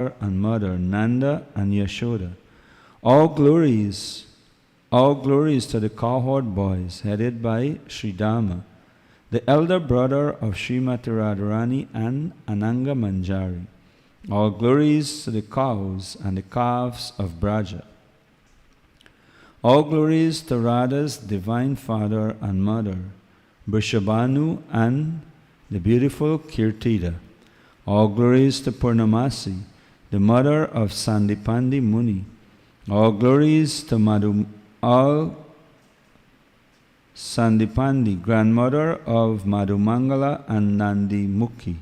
and mother, Nanda and Yashoda. All glories to the cohort boys headed by Sridama, the elder brother of Srimati Radharani and Ananga Manjari. All glories to the cows and the calves of Braja. All glories to Radha's divine father and mother, Vrishabhanu and the beautiful Kirtida. All glories to Purnamasi, the mother of Sandipandi Muni. All glories to Sandipandi, grandmother of Madhumangala and Nandi Mukhi,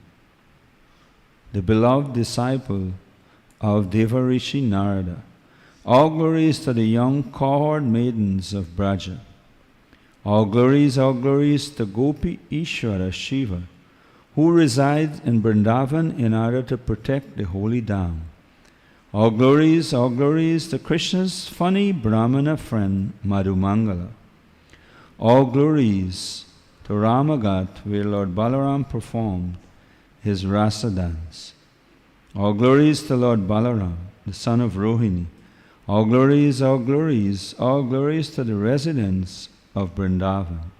the beloved disciple of Devarishi Narada. All glories to the young cohort maidens of Braja. All glories to Gopi Ishvara Shiva, who resides in Vrindavan in order to protect the holy Dham. All glories to Krishna's funny Brahmana friend Madhumangala. All glories to Ramagat, where Lord Balaram performed his rasa dance. All glories to Lord Balaram, the son of Rohini. All glories to the residents of Vrindavan.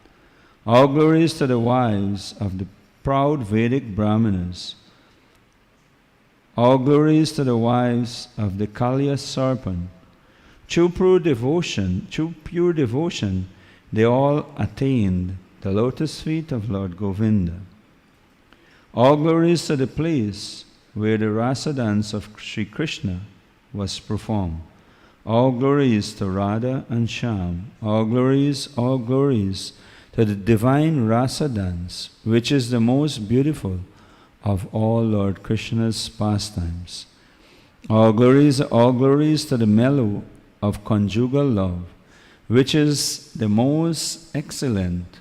All glories to the wives of the proud Vedic Brahmanas. All glories to the wives of the Kalya Sarpan. Through pure devotion, they all attained the lotus feet of Lord Govinda. All glories to the place where the rasa dance of Sri Krishna was performed. All glories to Radha and Shyam. All glories to the divine rasa dance, which is the most beautiful of all Lord Krishna's pastimes. All glories to the mellow of conjugal love, which is the most excellent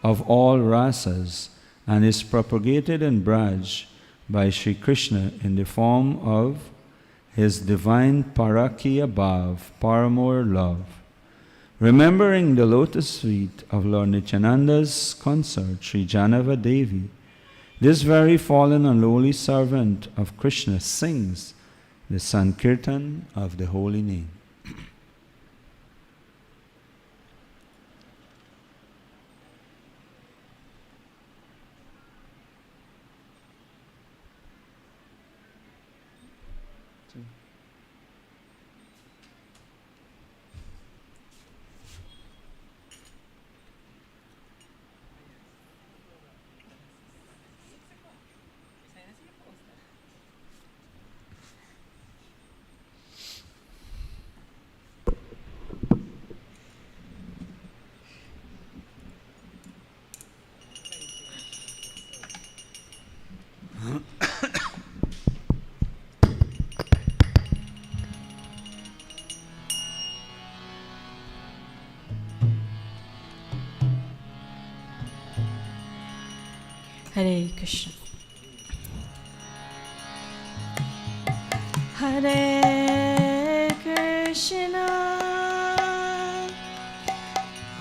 of all rasas and is propagated in Braj by Sri Krishna in the form of his divine Parakiya Bhav, paramour love. Remembering the lotus feet of Lord Nityananda's consort, Sri Janava Devi, this very fallen and lowly servant of Krishna sings the Sankirtan of the holy name. Hare Krishna. Hare Krishna.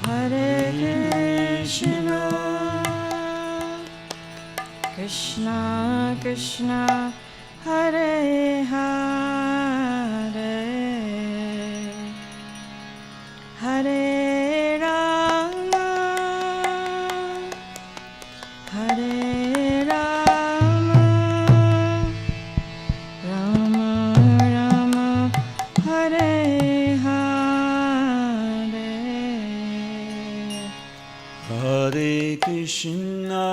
Hare Krishna. Krishna Krishna. Hare Hare. Hare Rama. Hare Krishna,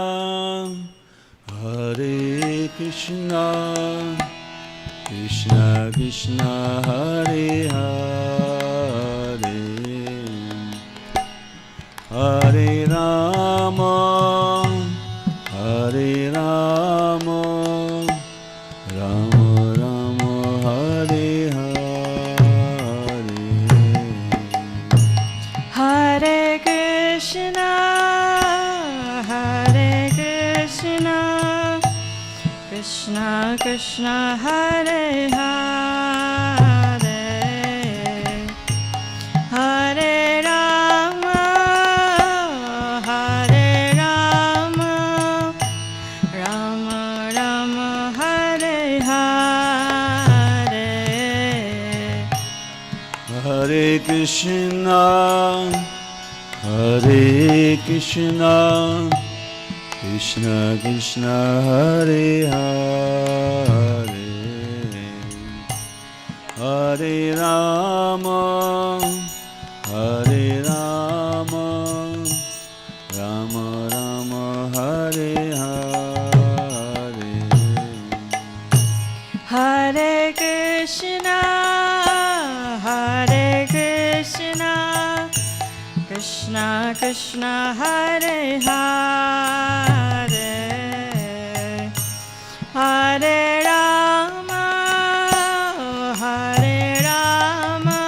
Hare Krishna, Krishna Krishna, Hare Hare, Hare Rama, Hare Rama, Rama Rama, Hare Hare, Hare Krishna. Krishna Krishna Hare Hare, Hare Krishna, Hare Krishna, Krishna Krishna, Hare Hare, Hare Rama, Hare Rama, Rama Rama, Hare Hare. Hare Krishna, Hare Krishna, Krishna Krishna, Hare Hare, Hare Rama, Hare Rama,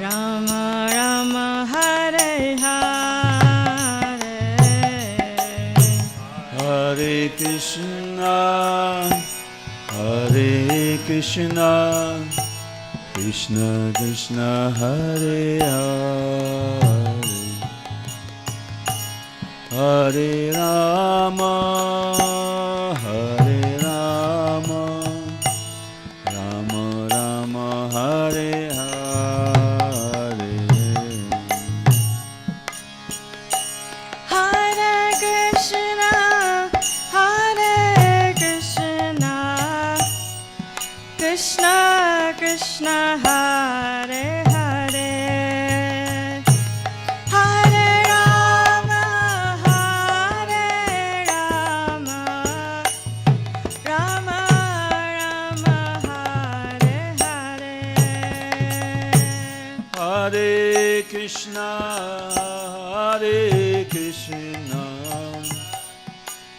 Rama Rama, Hare Hare. Hare Krishna, Hare Krishna, Krishna Krishna, Hare Hare, Hare Rama, Hare Rama, Rama Rama, Hare Hare. Hare Krishna, Hare Krishna, Krishna Krishna, Hare Hare, Hare Rama, Hare Rama, Rama Rama, Hare Hare. Hare Krishna, Hare Krishna,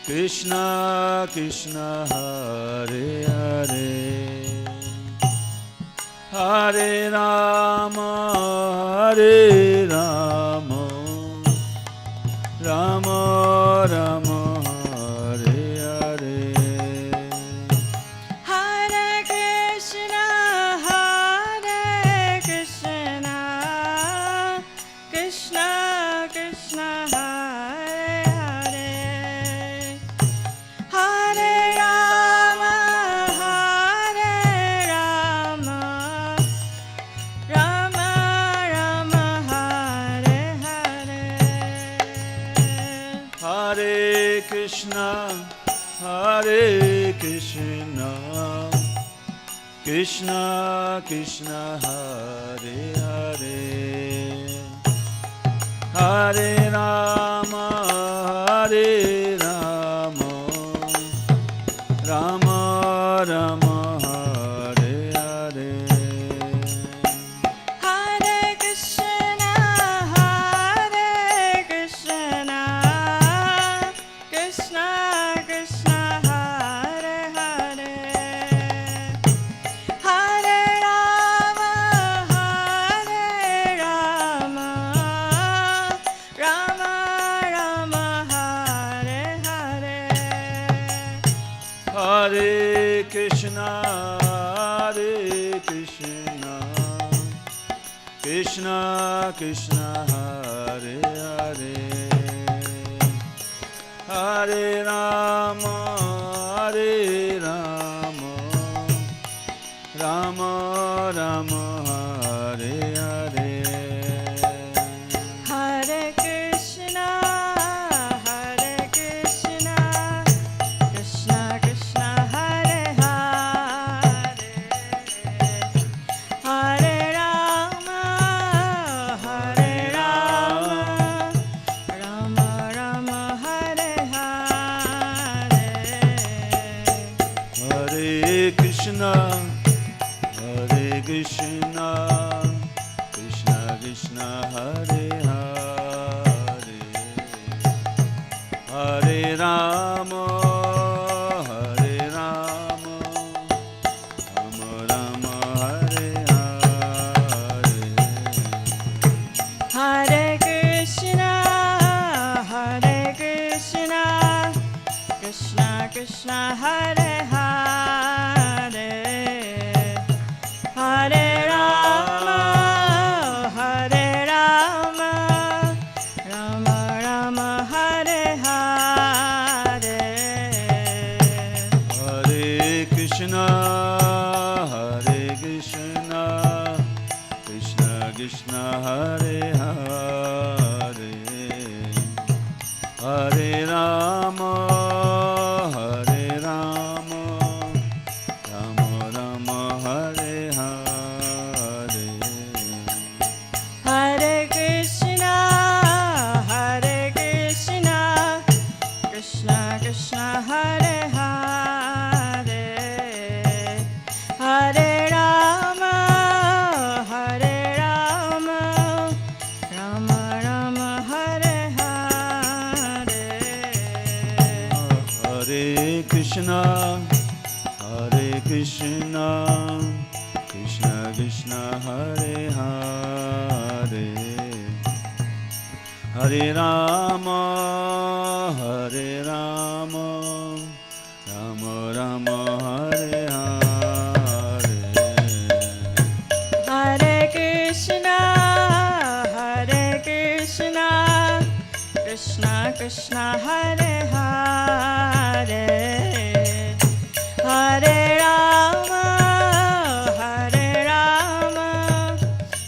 Krishna Krishna, Hare Hare, Hare Rama, Hare Rama, Rama Rama, Hare Hare. Hare Krishna, Hare Krishna, Krishna Krishna, Hare Hare, Hare Rama, Hare Rama, Rama Rama, Hare Hare. Hare Krishna, Hare Krishna, Krishna Krishna, Hare Hare, Hare Rama, Hare Rama, Rama Rama, Hare Hare. Hare Krishna, Hare Krishna, Krishna Krishna, Hare Hare, Hare Rama, Hare Rama, Rama Rama, Hare Hare. Hare Krishna, Hare Krishna, Krishna Krishna, Hare Hare, Hare Rama, Hare Rama, Rama Rama, Hare Hare. Hare Krishna, Hare Krishna, Krishna Krishna, Hare Hare, Hare Rama, Hare Rama, Rama Rama, Hare Hare. Hare Krishna, Hare Krishna, Krishna Krishna, Hare Hare, Hare Rama, Hare Rama, Rama Rama, Hare Hare. Hare Krishna, Hare Krishna, Krishna Krishna, Hare Hare, Hare Rama, Hare Rama, Krishna Krishna Hare Hare, Hare Rama Hare Rama, Rama Rama Hare Hare. Hare Krishna, Krishna Krishna Hare Hare, Hare Rama,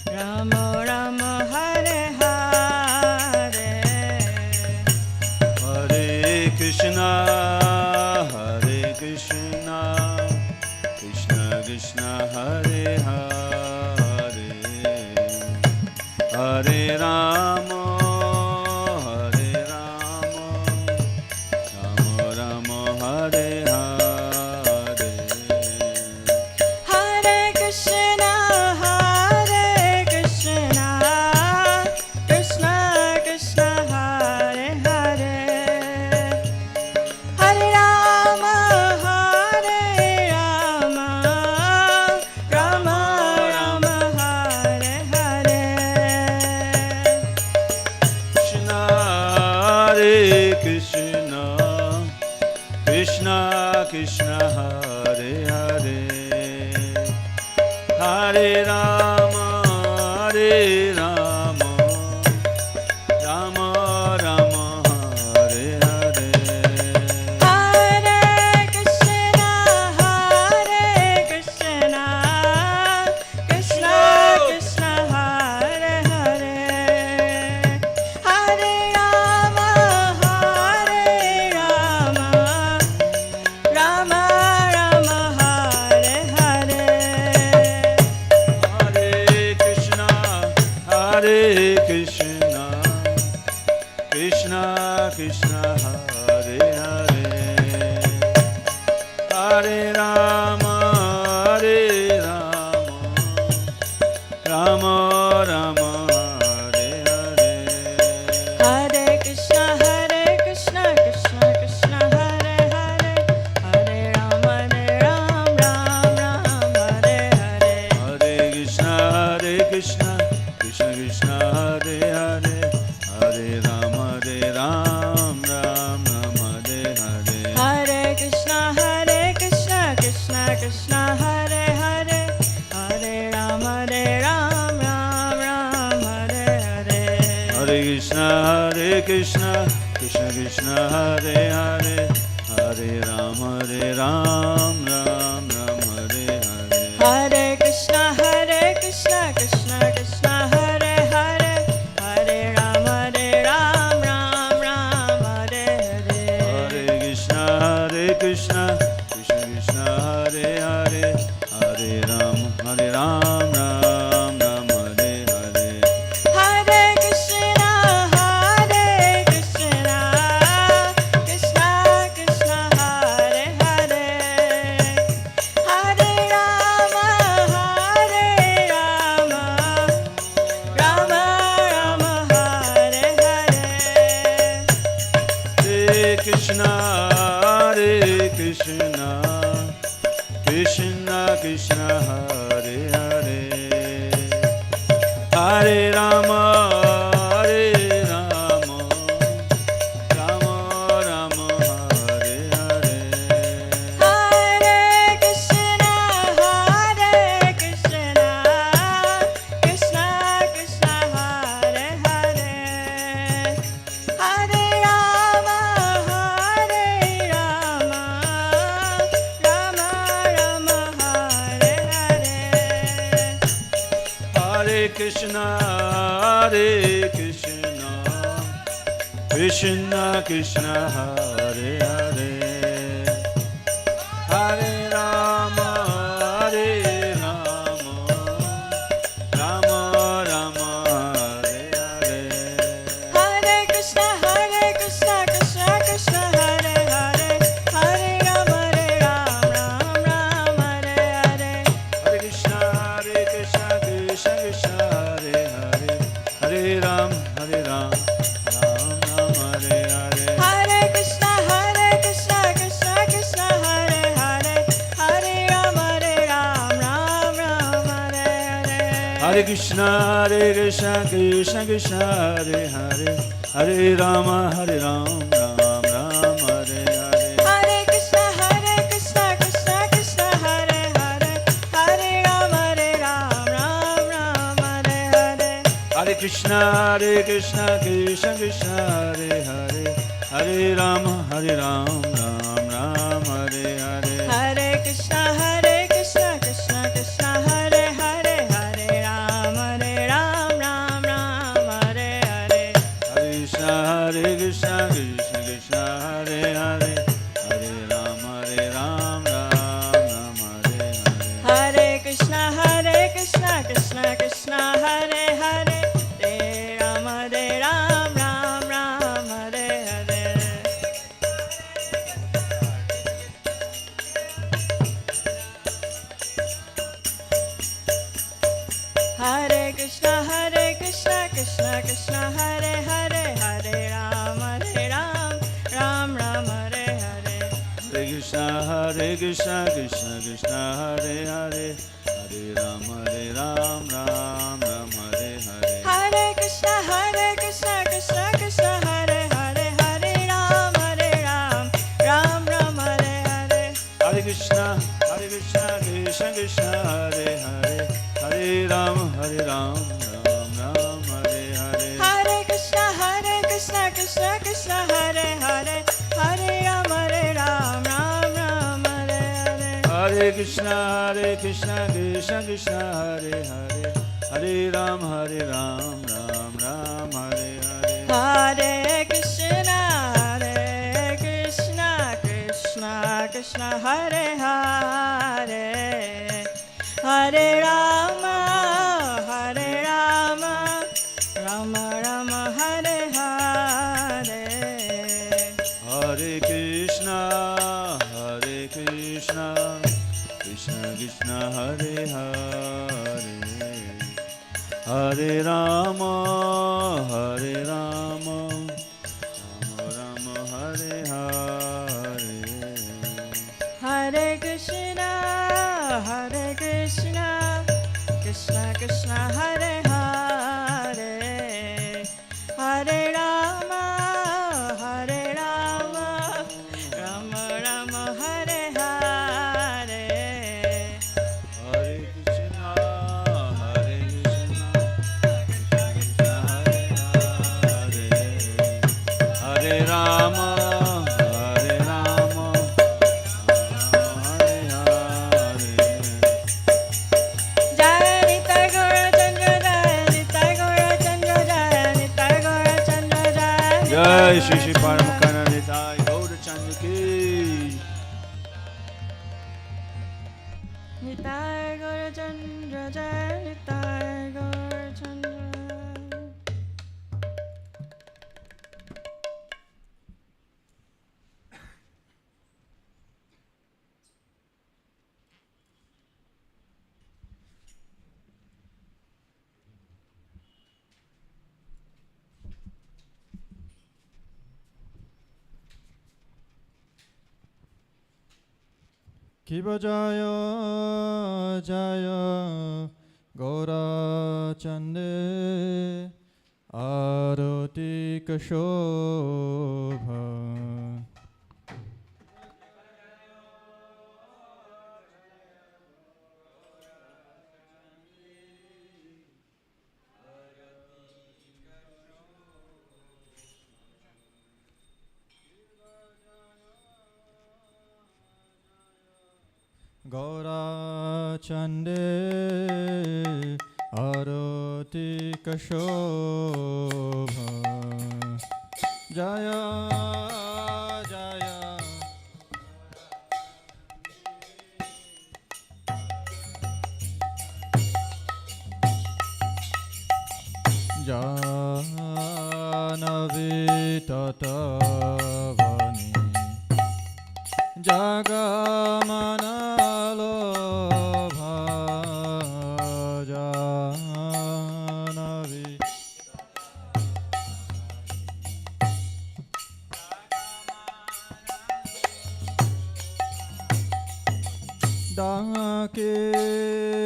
Rama Rama Hare Hare. Hare Krishna, Krishna Krishna Hare Hare, Hare Rama, Krishna Hare Hare, Hare Rama, Rama Rama Hare Hare. Hare Krishna, Krishna Krishna Hare Hare, Hare Rama, Rama Rama Hare Hare. Hare Krishna, Krishna Krishna Hare Hare, Hare Rama, Rama Rama Hare Hare. Hare Krishna, Krishna Krishna Hare Hare, Hare Rama, Ram Hare Hare. Hare Krishna, Krishna Krishna Hare Hare, Hare Rama, Ram Hare Hare. Hare Krishna, Krishna Krishna Hare Hare, Hare Rama, Ram Hare Hare. Hare Krishna, Krishna Krishna Hare Hare, Hare Rama, Ram Hare Hare. Hare Krishna, Krishna Krishna Hare Hare, Hare Rama, Ram Hare Hare. Hare Krishna, Krishna Krishna Hare Hare, Hare Rama, Ram Hare Hare. Hare Krishna, Krishna Krishna Hare Hare, Hare Rama, Rama Hare Hare. Hare Krishna, Krishna Krishna Hare Hare, Hare Rama, Rama Rama Hare Hare. Hare Krishna, Krishna Krishna Hare Hare, Hare Rama, Rama Hare Hare. Hare Krishna, Krishna Krishna Hare Hare, Hare Rama, Rama Rama Hare Hare. Hare Krishna, Krishna Krishna Hare Hare, Hare Rama, Ram Hare Hare. Hare Krishna, Krishna Krishna Hare Hare, Hare Ram, Ram Ram Hare Hare. Hare Krishna, Hare Krishna Krishna Krishna Hare Hare, Hare Rama Hare Ram, Ram Ram Hare Hare. Hare Krishna Krishna Krishna Hare Hare, Hare Rama Ram Ram Hare Hare. Hare Krishna Krishna Krishna Hare Hare, Hare Rama Hare Ram, Ram Ram Hare Hare. Hare Krishna Krishna Krishna Hare Hare, Hare Rama Ram Ram Hare Hare. Hare Krishna Krishna Krishna Hare Hare, Hare Rama Ram Ram Hare Hare. Hare Krishna Krishna Krishna Hare Hare, Hare Rama Ram Ram Hare Hare. Hare Krishna Krishna Krishna Hare Hare, Hare Rama Ram Ram Hare Hare. Hare Krishna Krishna Krishna Hare Hare, Hare Rama Ram Ram Hare Hare. Hare Krishna Krishna Krishna Hare Hare, Hare Rama Ram Hare Hare. Hare Krishna Krishna Krishna Hare Hare, Hare Rama Ram Ram Hare Hare. Hare Krishna Krishna Krishna Hare Hare, Hare Rama Ram Hare Hare. Hare Krishna Krishna Krishna Hare Hare, Hare Ram Ram Hare Hare. Hare Krishna Krishna Krishna Hare Hare, Hare Rama Rama Rama Hare Hare. Hare Krishna Krishna Krishna Hare Hare, Hare Rama Rama Rama Hare Hare. Hare Krishna Krishna Krishna Hare Hare, Hare Rama Rama Rama Hare Hare. Hare Krishna Krishna Hare Hare, Hare Rama Rama Hare Hare. Jaya Nitai Gaura Chandra, Jaya Nitai Gaura Chandra, Jaya Nitai Gaura Chandra, Jai Shri Shri Paramakana Nitai Gaura Chandra Ki. Nitai Gaura Chandra, Jaya Nitai Gaura Chandra. Kiva Jaya Jaya Gaura Chande Arati Kashobha. Gaura Chande Arati Kashobha. Jaya Jaya Janavi Tatavani Jagamanalobha. Janavi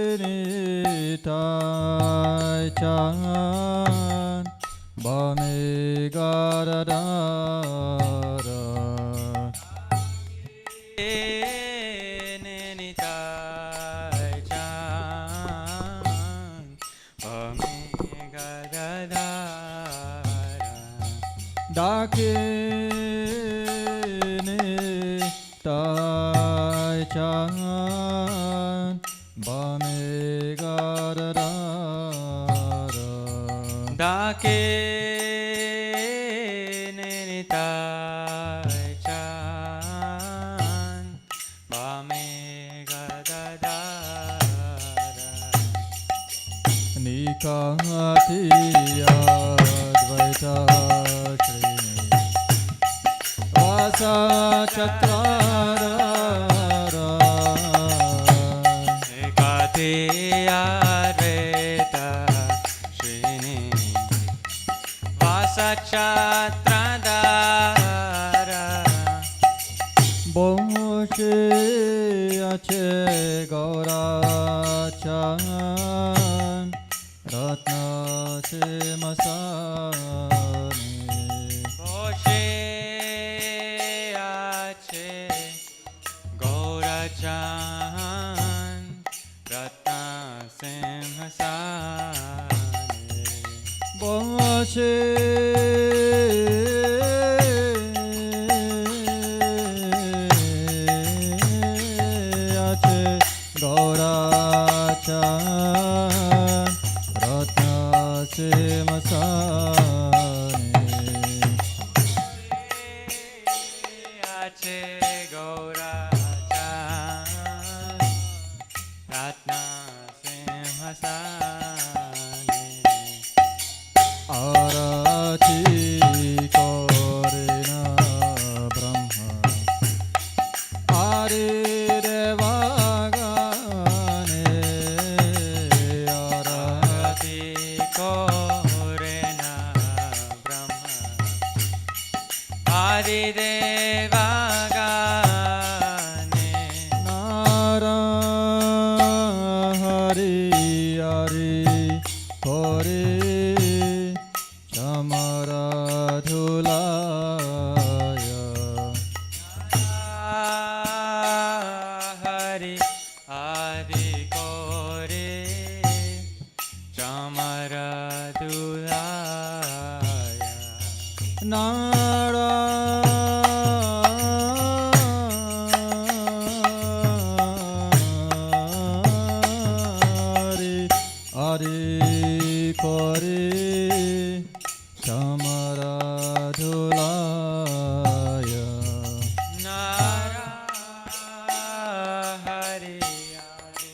Dakinita chan bame garadara Nitai chan bame gadadara dake ne tai chan bame garadara Dake Nitai chan bame gadadara nikati advaita shrini vasa chatrara Ekate Advaita Shrini Vasachatradara boshe ache gaurachan ratna se masani Boshe Ache Gaurachan Ratna Simhasane boshe ache gaurachan ratna se masani Ache Gaurachan Ratna Simhasane arati korena brahma are devagane arati Arati Korena Brahma Adi Devagane nara hari hari kore chamara dhulaya Hari Adi Kore Chamara Dulaya nara hari hari kore chamara dhulaya Nara Hari Adi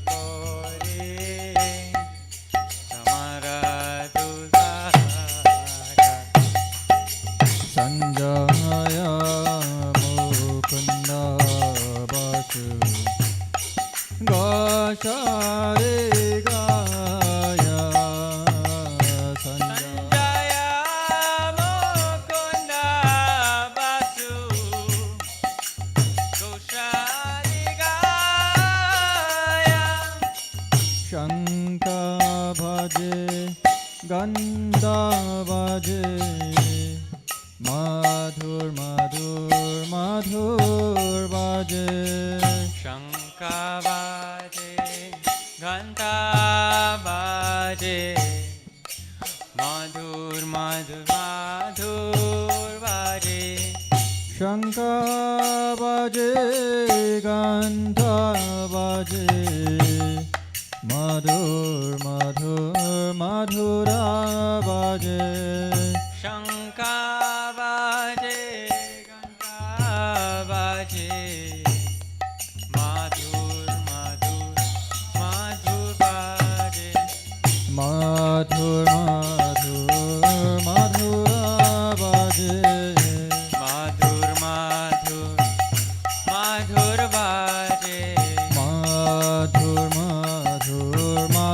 Kore Chamara Dulaya sanjaya mukunda basu gashare gaya sanjaya Sanjaya Mukunda Basu Goshari Gaya shanka bhaje ganda bhaje madhur madhur madhur bhaje Shanka Baje Ghanta Baje Madhur Madhur Madhur Baje shanka bhaje ganda bhaje madhur madhur madhura bhaje Shanka Baje Ghanta Baje Madhur Madhur Madhur Baje madhur madhur madhura bhaje Madhur Madhur Madhur Baje madhur madhur madhura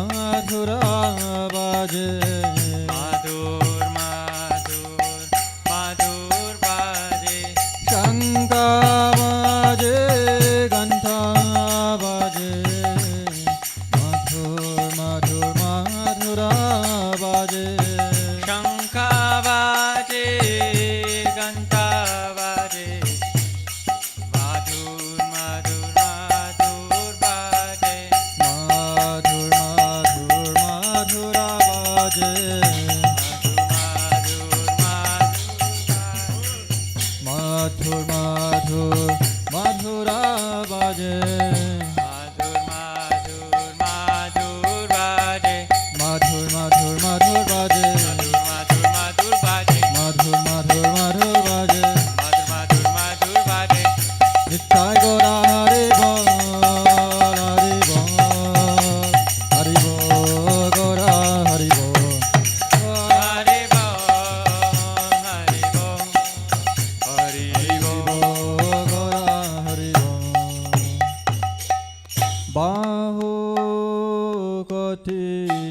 कोटि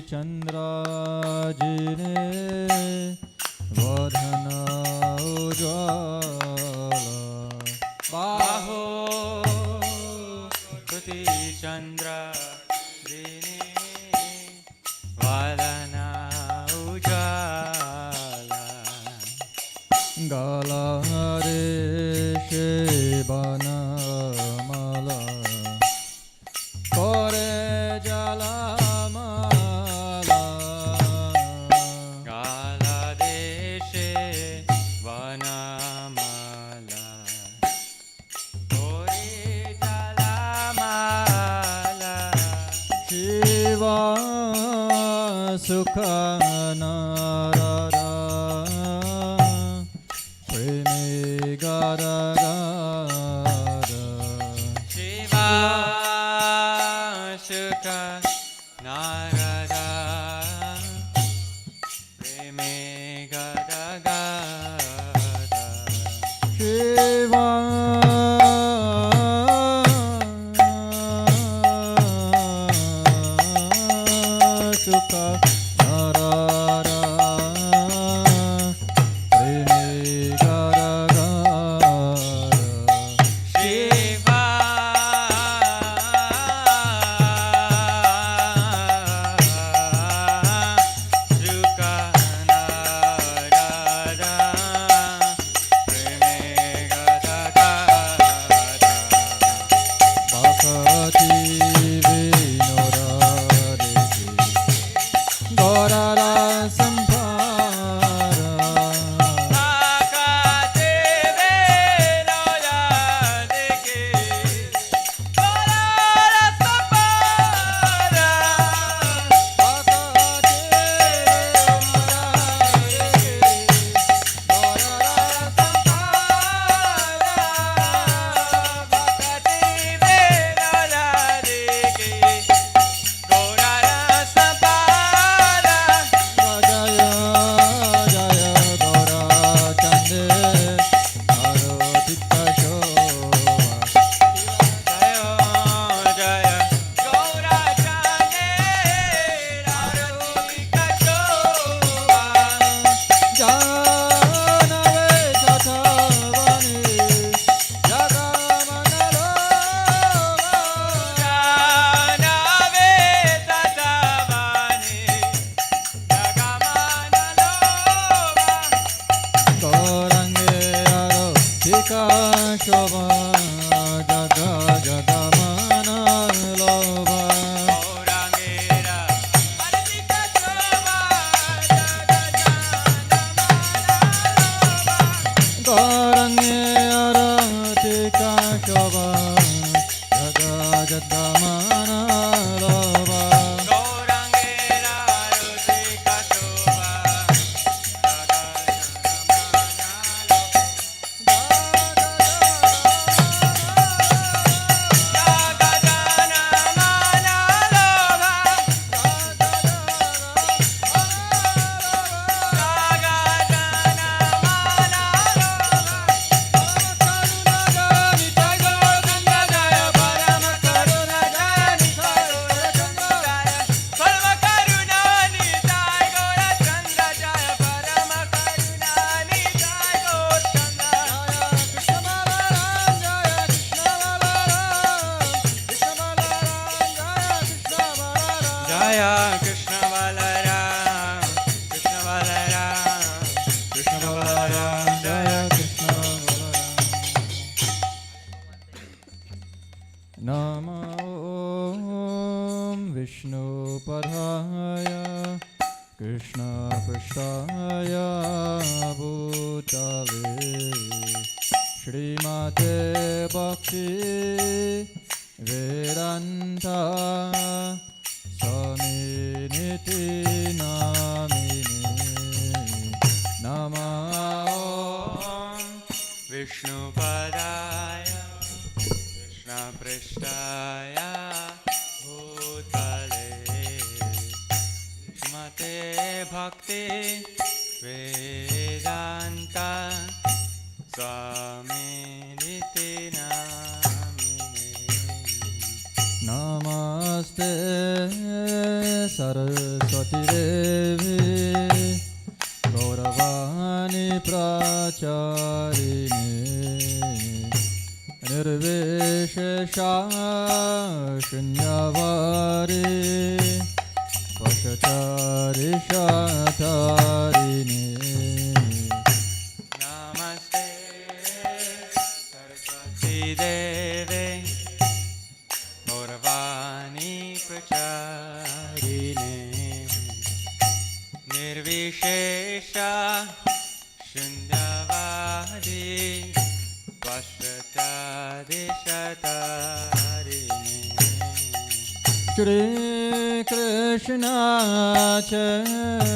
चंद्राजिने वदन उज्ज्वला बाहो कोटि चंद्र जिने वदन उज्ज्वला गलारे बनमाला करे जलमाला गाला देशे वनमाला करे जलमाला शिवा सुख नारारा प्रेमे गारा Shivashuka Narada Preme Gada Gada Shiva Shuka Narada Preme Gada Gada Shiva Shuka Narada Preme Gada Gada Bhakati Vinorareki Gorara Sampara Bhakati Vinorareki Gorara Sampara Bhakati Vinorareki Gorara Jaya Jaya Gora Chande Arotika Janave Tatavani Jagamanalo Gorange Arotika Shobha Jaga Jagamanalo Gorange Arotika Shobha Jaga Jagamanalo Jaya Krishna Balaram Krishna Balaram Krishna Balaram Jaya Krishna Namo Om Vishnu Padhaya Krishna Prasthaya Bhutale Srimate Bhakti Vedanta Swaminiti Namine Nama Om Vishnu Padaya Krishna Prishtaya Bhutale Shrimate Bhakti Vedanta Swami Niti Namine Namaste Namaste Saraswati Devi Gauravani Pracharini Nirvishesha Shunyavadi Vashachari Shatarini Namaste Saraswati Devi Gauravani Pracharine Nirvishesha Shunyavadi Vashachari Shatarini Shri Krishna Chaitanya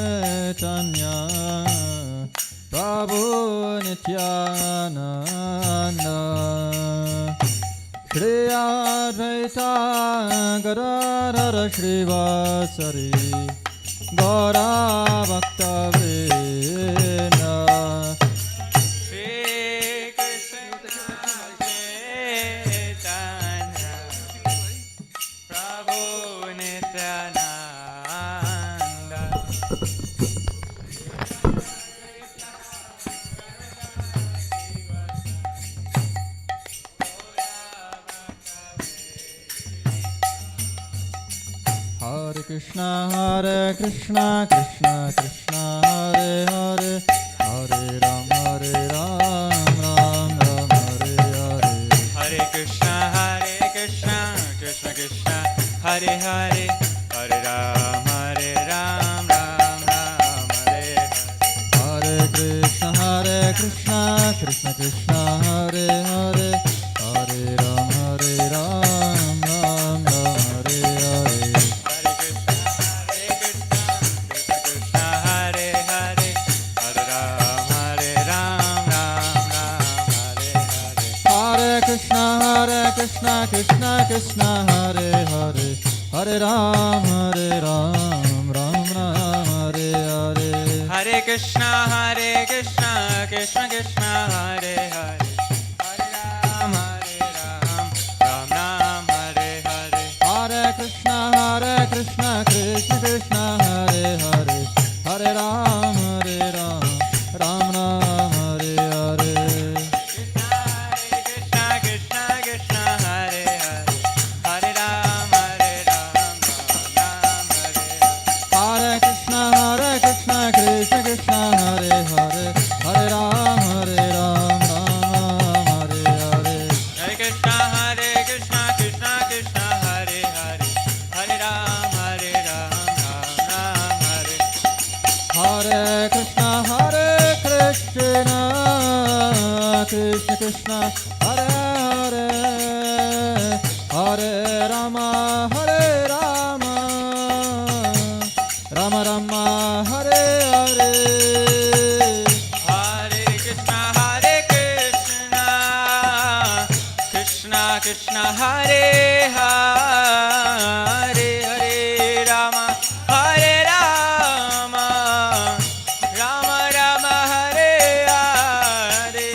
Prabhu Nityananda Shri Advaita Gadadhara Shrivasari Gaura Bhakta Vrinda Shri Krishna Chaitanya Prabhu Nityananda Hare Krishna Krishna Krishna Hare Hare Hare Ram Ram Ram Hare Hare Hare Krishna Krishna Krishna Hare Hare Hare Ram Ram Ram Hare Hare Hare Krishna Krishna Krishna Hare Hare Hare Ram Ram Ram Hare Hare Hare Krishna Krishna Hare Hare Hare Ram Ram Hare Hare Hare Krishna Krishna Krishna Hare Hare Hare Ram Ram Hare Hare Hare Krishna Krishna Krishna Hare Hare Hare Ram Ram Hare Hare Hare Krishna Krishna Krishna Hare Hare Hare Ram Ram Hare Hare Krishna Krishna Krishna Hare Hare Hare Ram Ram Hare Hare Krishna Krishna Krishna Hare Hare Hare Ram Ram Hare Hare Hare Krishna Krishna Krishna Hare Hare Hare Ram Ram Hare Hare Krishna Krishna Krishna Hare Hare Hare Rama Rama Rama Hare Hare Hare Krishna Krishna Krishna Hare Hare Hare Rama Rama Rama Hare Hare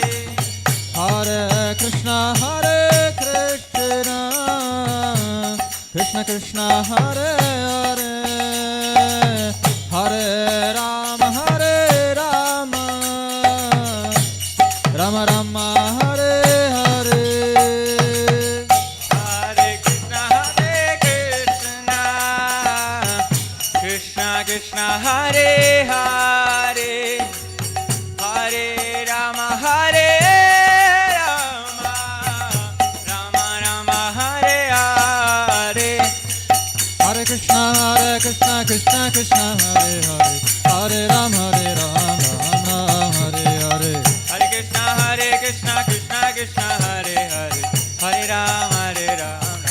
Hare Krishna Krishna Krishna Hare Hare Hare Rama Rama Rama Hare Hare Hare Krishna Krishna Krishna Hare Hare Hare Rama Rama Rama Hare Hare Hare Krishna Krishna Krishna Hare Hare Hare Ram Ram Hare Hare Hare Krishna Krishna Krishna Hare Hare Hare Ram Ram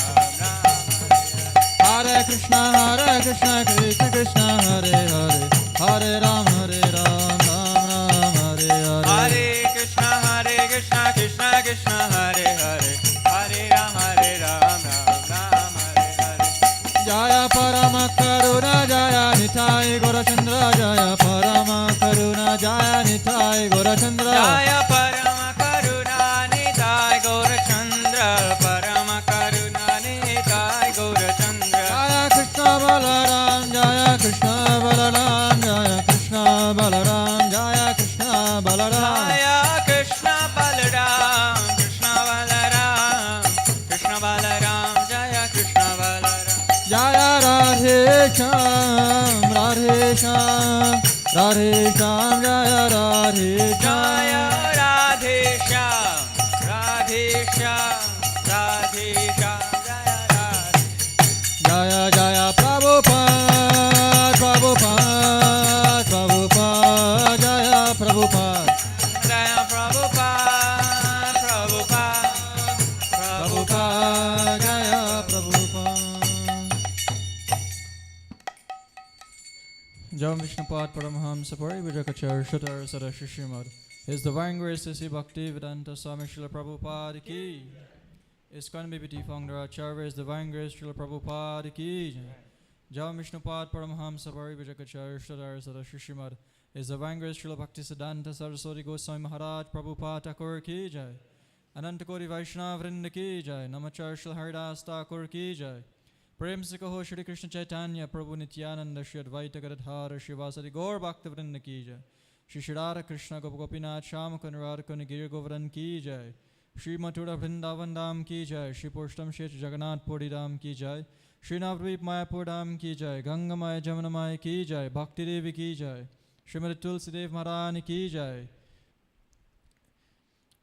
Hare Krishna Krishna Krishna Hare Hare Hare Ram Ram Hare Hare Hare Krishna Krishna Krishna Hare Hare Hare Ram Ram Hare Hare Jaya Parama Karuna Jaya Nitai Gaurachandra Jaya Parama Karuna Jaya Nitai Gaurachandra Jaya Parama Karuna Nitai Gaurachandra Parama Karuna Nitai Gaurachandra Radhe Shyam, Radhe Shyam, Radhe Shyam, Jaya Radhe Jaya Shyam. Radhe Shyam, Radhe Shyam, Radhe Shyam, Jaya Radhe. Jaya Jaya Prabhupada, Prabhupada, Prabhupada, Jaya Prabhupada. Jaya Prabhupada, Prabhupada, Prabhupada, Jaya Prabhupada. Jam Vishnupad Paramhamsa Parivajakacharyya Shatar Sada Shishimad. His Divine Grace Sisi Bhakti Vedanta Swami Srila Prabhupada Ki. ISKCON BBT founder Acharya His Divine Grace Srila Prabhupada Ki. Jam Vishnupad Paramhamsa Parivajakacharyya Shatar Sada Shishimad. His Divine Grace Srila Bhakti Siddhanta Saraswati Goswami Maharaj Prabhupada Thakur Ki Jai. Anantakoti Vaishnava Vrinda Ki Jai. Namachar Srila Haridas Thakur Ki Jai. प्रेम से कहो श्री कृष्ण चैतन्य प्रभु नित्यानंद श्री अद्वैत गदाधर श्रीवासदि गौर भक्त वृंद की जय। श्री श्रीराधा कृष्ण गोप गोपीनाथ श्याम कनुराध कुन गिरि गोवर्धन की जय। श्री मथुरा वृंदावन धाम की जय। श्री पुष्टम क्षेत्र जगन्नाथपुरी धाम की जय। श्री नवद्वीप मायापुर धाम की जय। गंगामय जमुनामय की जय। भक्ति देवी की जय। श्रीमती तुलसी देव महारानी की जय।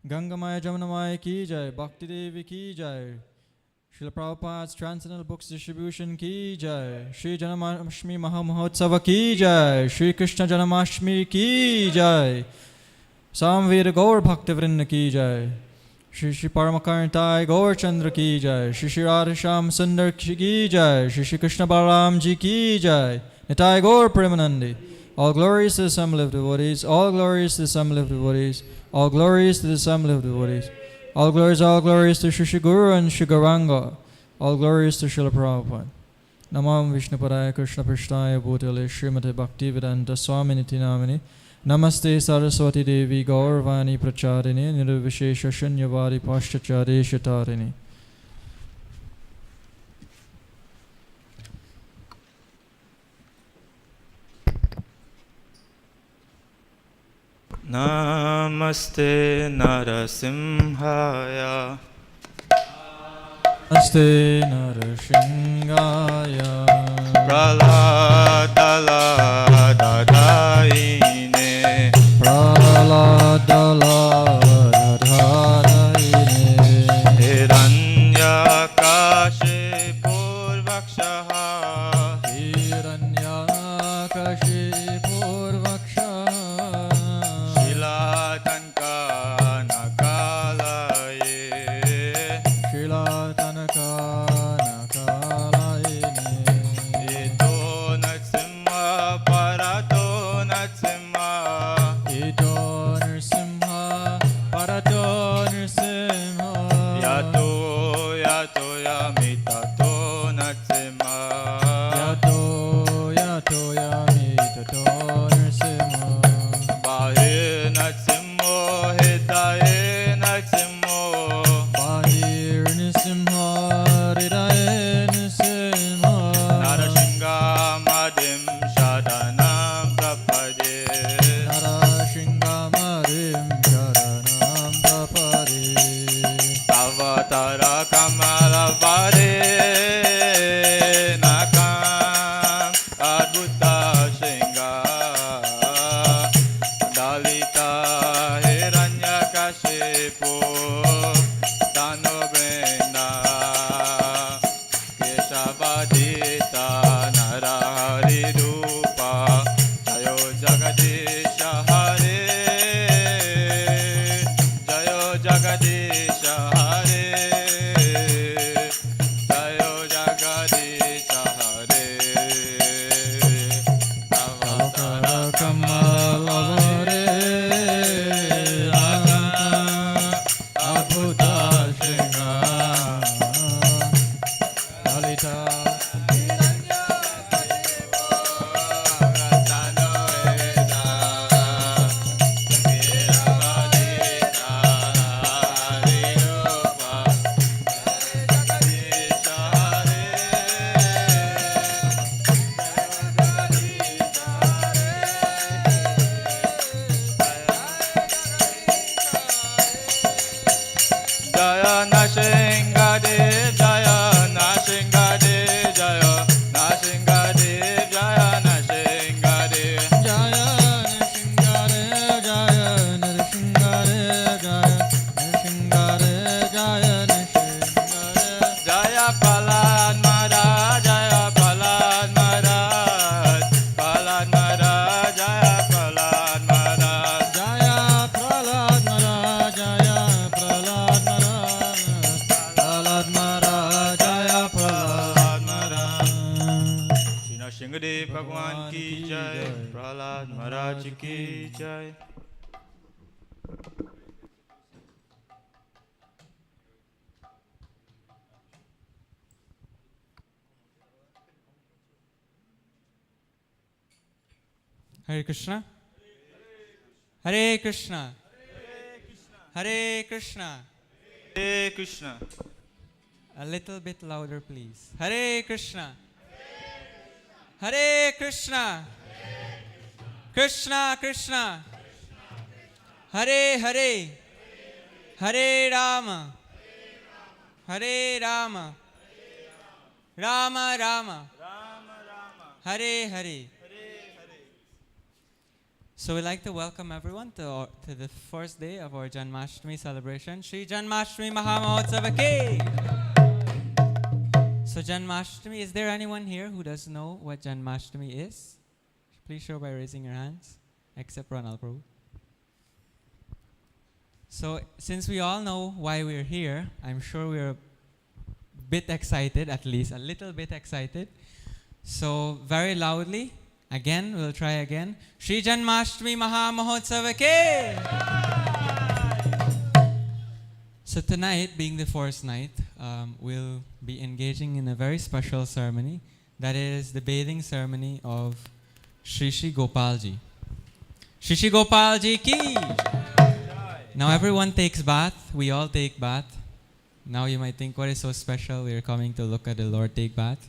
गंगामय जमुनामय की जय। भक्ति देवी की जय। Srila Prabhupada's Transcendental Books Distribution Ki Jai. Shri Janmashtami Mahamahotsav Ki Jai. Shri Krishna Janmastami Ki Jai. Samveda Gaur Bhakta Vrinda Ki Jai. Shri Shri Paramakarnitai Gaur Chandra Ki Jai. Shri Shri Radhesham Sundar Ki Jai. Shri Shri Krishna Balaram Ji Ki Jai. Nitai Gaur Premanandi. All glories to the assembly of devotees. All glories to the assembly of devotees. All glories to the assembly of devotees. All glories to Shri Guru and Shri Gauranga. All glories to Srila Prabhupada. Namam Vishnupadaya Krishna Prishnaya Bhutale Srimate Bhaktivedanta Swaminiti Namini. Namaste Saraswati Devi Gaurvani Pracharini Nirvishesha Shunyavadi Pashtachari Shatarini. Namaste Narasimhaya. Namaste Narashingaya. Praladaladaine. Praladaladaine. Hiranyakashipurvakshaha. Hiranyakashipurvakshaha. Kamala Vare Nakam Adbhuta Shinga Nrisimhadeva भगवान की जय, प्रहलाद महाराज की जय। Hare Krishna. Hare Krishna. Hare Krishna. Hare Krishna. A little bit louder, please. Hare Krishna. Hare Krishna. Krishna Krishna. Hare Hare. Hare Rama. Hare Rama. Rama Rama. Hare Hare. So we'd like to welcome everyone to the first day of our Janmashtami celebration. Shri Janmashtami Mahamahotsav ki! So Janmashtami, is there anyone here who does know what Janmashtami is? Please show by raising your hands, except Ronald Prabhu. So since we all know why we're here, I'm sure we're a bit excited, at least a little bit excited. So very loudly, again, we'll try again. Shri Janmashtami Mahamahotsav ki! So tonight, being the fourth night, we'll be engaging in a very special ceremony. That is the bathing ceremony of Shri Shri Gopalji. Shri Shri Gopalji ki! Now everyone takes bath. We all take bath. Now you might think, what is so special? We're coming to look at the Lord take bath.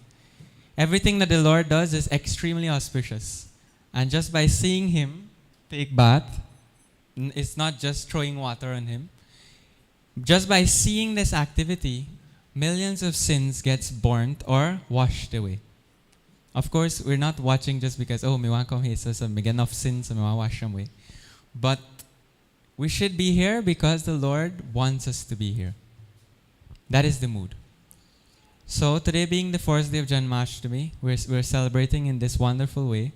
Everything that the Lord does is extremely auspicious. And just by seeing Him take bath, it's not just throwing water on Him. Just by seeing this activity, millions of sins gets burnt or washed away. Of course, we're not watching just because, oh, may want to come here, so may get enough sins, so may want to wash them away. But we should be here because the Lord wants us to be here. That is the mood. So today being the fourth day of Janmashtami, we're celebrating in this wonderful way.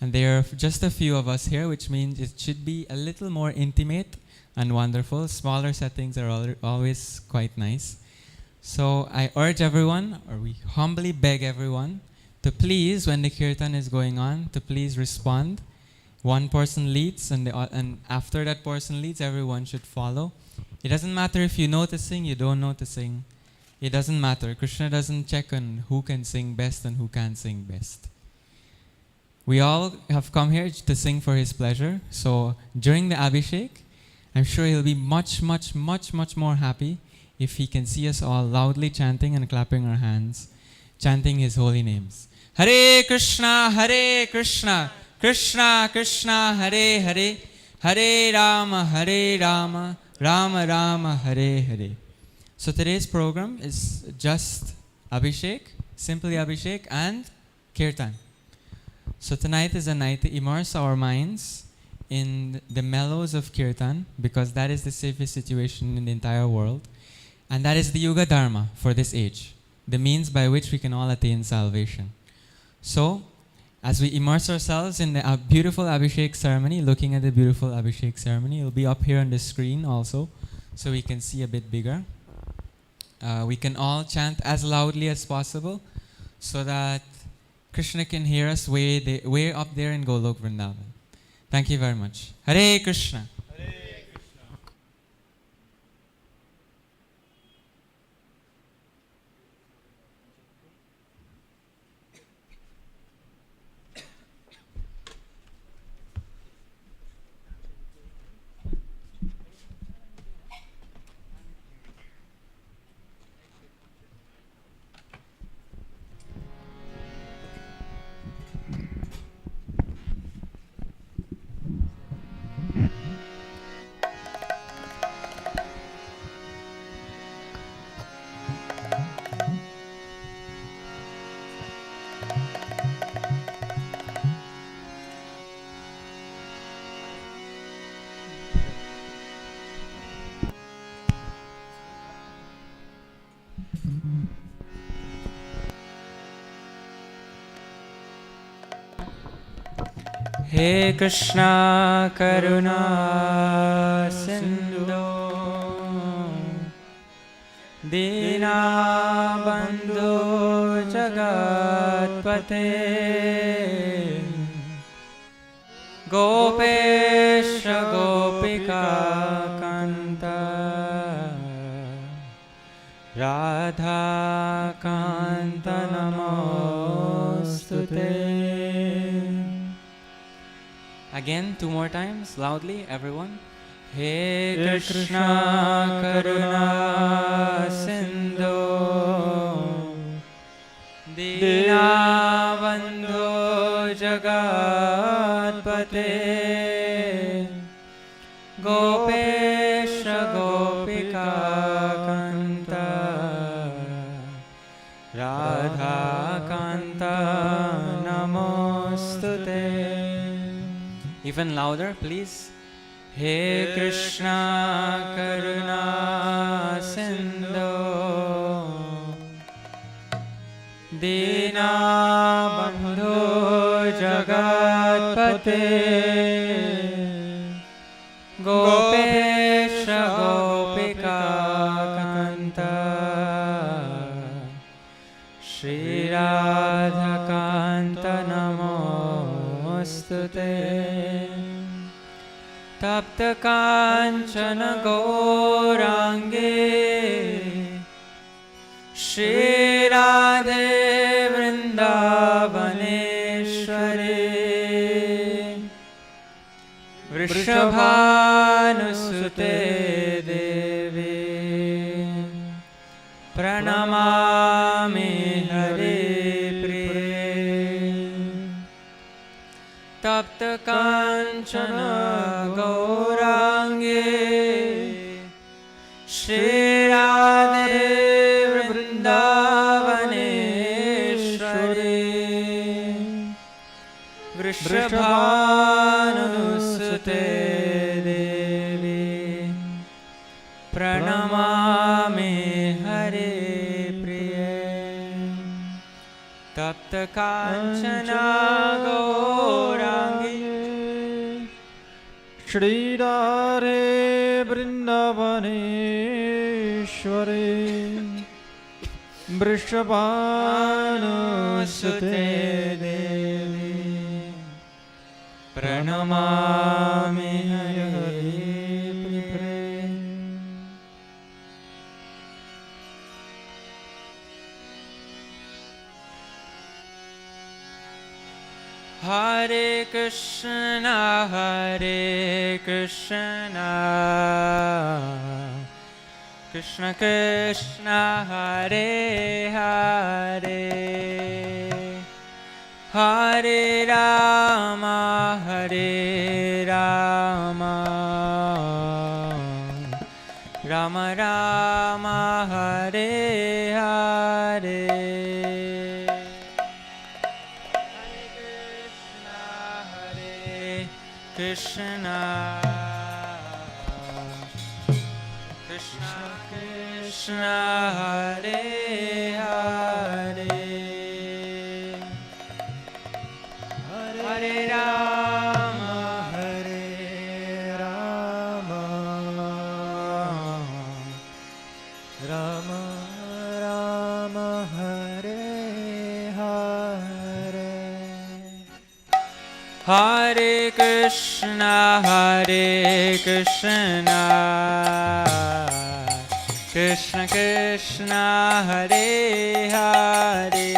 And there are just a few of us here, which means it should be a little more intimate and wonderful. Smaller settings are always quite nice. So I urge everyone, or we humbly beg everyone, to please, when the kirtan is going on, to please respond. One person leads, and after that person leads, everyone should follow. It doesn't matter if you know to sing, you don't know to sing. It doesn't matter. Krishna doesn't check on who can sing best and who can't sing best. We all have come here to sing for His pleasure. So during the Abhishek, I'm sure He'll be much, much, much, much more happy if He can see us all loudly chanting and clapping our hands, chanting His holy names. Hare Krishna, Hare Krishna, Krishna Krishna, Hare Hare, Hare Rama, Rama Rama, Hare Hare. So today's program is just Abhishek, simply Abhishek and Kirtan. So tonight is a night to immerse our minds in the mellows of Kirtan, because that is the safest situation in the entire world. And that is the Yuga Dharma for this age, the means by which we can all attain salvation. So, as we immerse ourselves in the beautiful Abhishek ceremony, looking at the beautiful Abhishek ceremony, it'll be up here on the screen also, so we can see a bit bigger. We can all chant as loudly as possible so that Krishna can hear us way up there in Golok Vrindavan. Thank you very much. Hare Krishna. He Krishna Karuna Sindhu Dina Bandhu Jagat जगत्पते गोपेश गोपिका कान्त राधा कान्त नमोस्तुते. Again, 2 more times, loudly, everyone. He Krishna Karuna Sindhu Dinabandhu Jagatpate Gopesha Gopika Kanta Radha Kanta Namostute. Even louder, please. He Krishna Karuna Sindhu Dinabandhu Jagatpate Gopesha Gopika Kanta Shri Radha Kanta Namostute. Tapta Kanchana Gaurange Shri Radhe Vrindavaneshwari Vrishabhanusute Devi Pranamami Hare Priye. Tapta Kanchana Gaurange Shri Radhe Vrindavaneshwari Vrishabhanusute Devi Pranamami Hare Priye. Tapta Kanchana Gaurangi Shri Radhe Vrindavaneshwari Vrishabhanusute Devi Pranamami Hare Priye. Hare Krishna Krishna Krishna Hare Hare Hare Rama Rama Rama Hare Hare. Krishna Krishna Krishna Hare Hare Hare Rama Rama Rama Hare Hare. Hare Krishna Krishna Krishna Hare Hare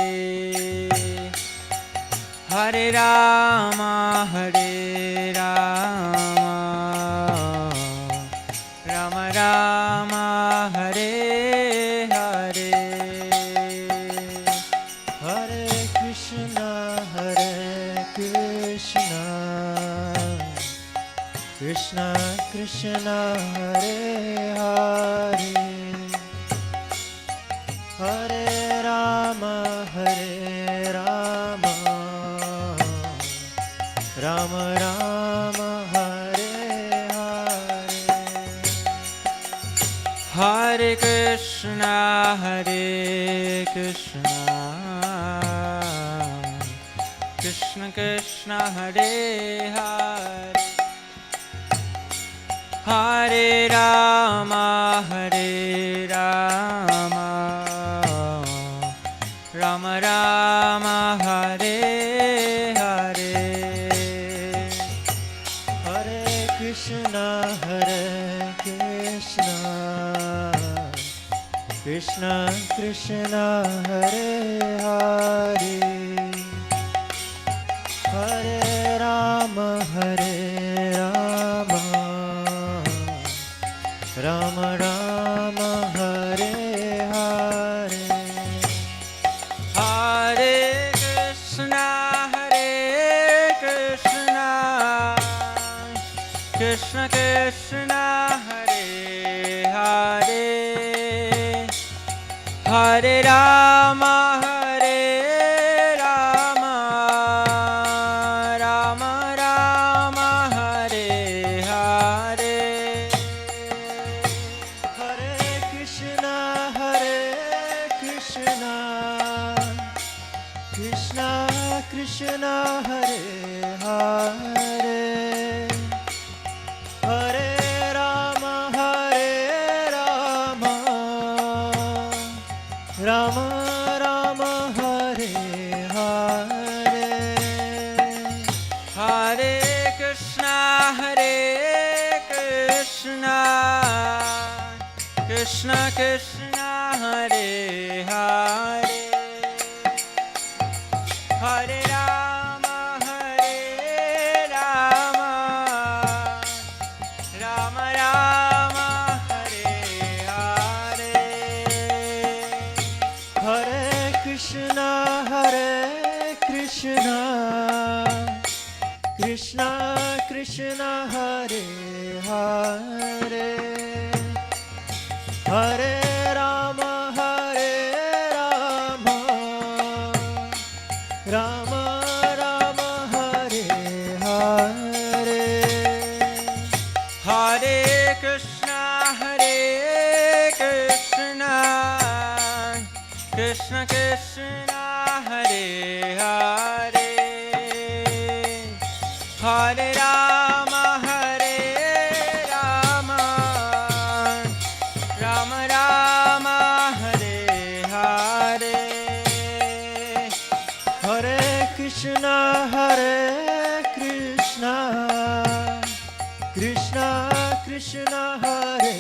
Hare Rama Rama Rama Hare Hare. Hare Krishna Krishna Krishna Hare Hare Hare Rama Rama Rama Hare Hare. Hare Krishna Krishna Krishna Hare Hare Hare Rama Rama Rama Krishna Krishna Hare Hare Hare Rama Hare Rama Rama Rama Hare Hare Hare Krishna Krishna Krishna Hare Hare Hare Rama Hare Rama Rama Rama Hare Hare Hare Krishna Krishna Krishna Hare Hare Hare Rama Rama Rama Hare Hare Hare Krishna Krishna Krishna Hare Hare Hare Rama Rama Rama Hare Hare Hare Krishna Krishna Krishna Hare Hare Hare Rama Rama Rama Hare Hare Hare Krishna Krishna Krishna Hare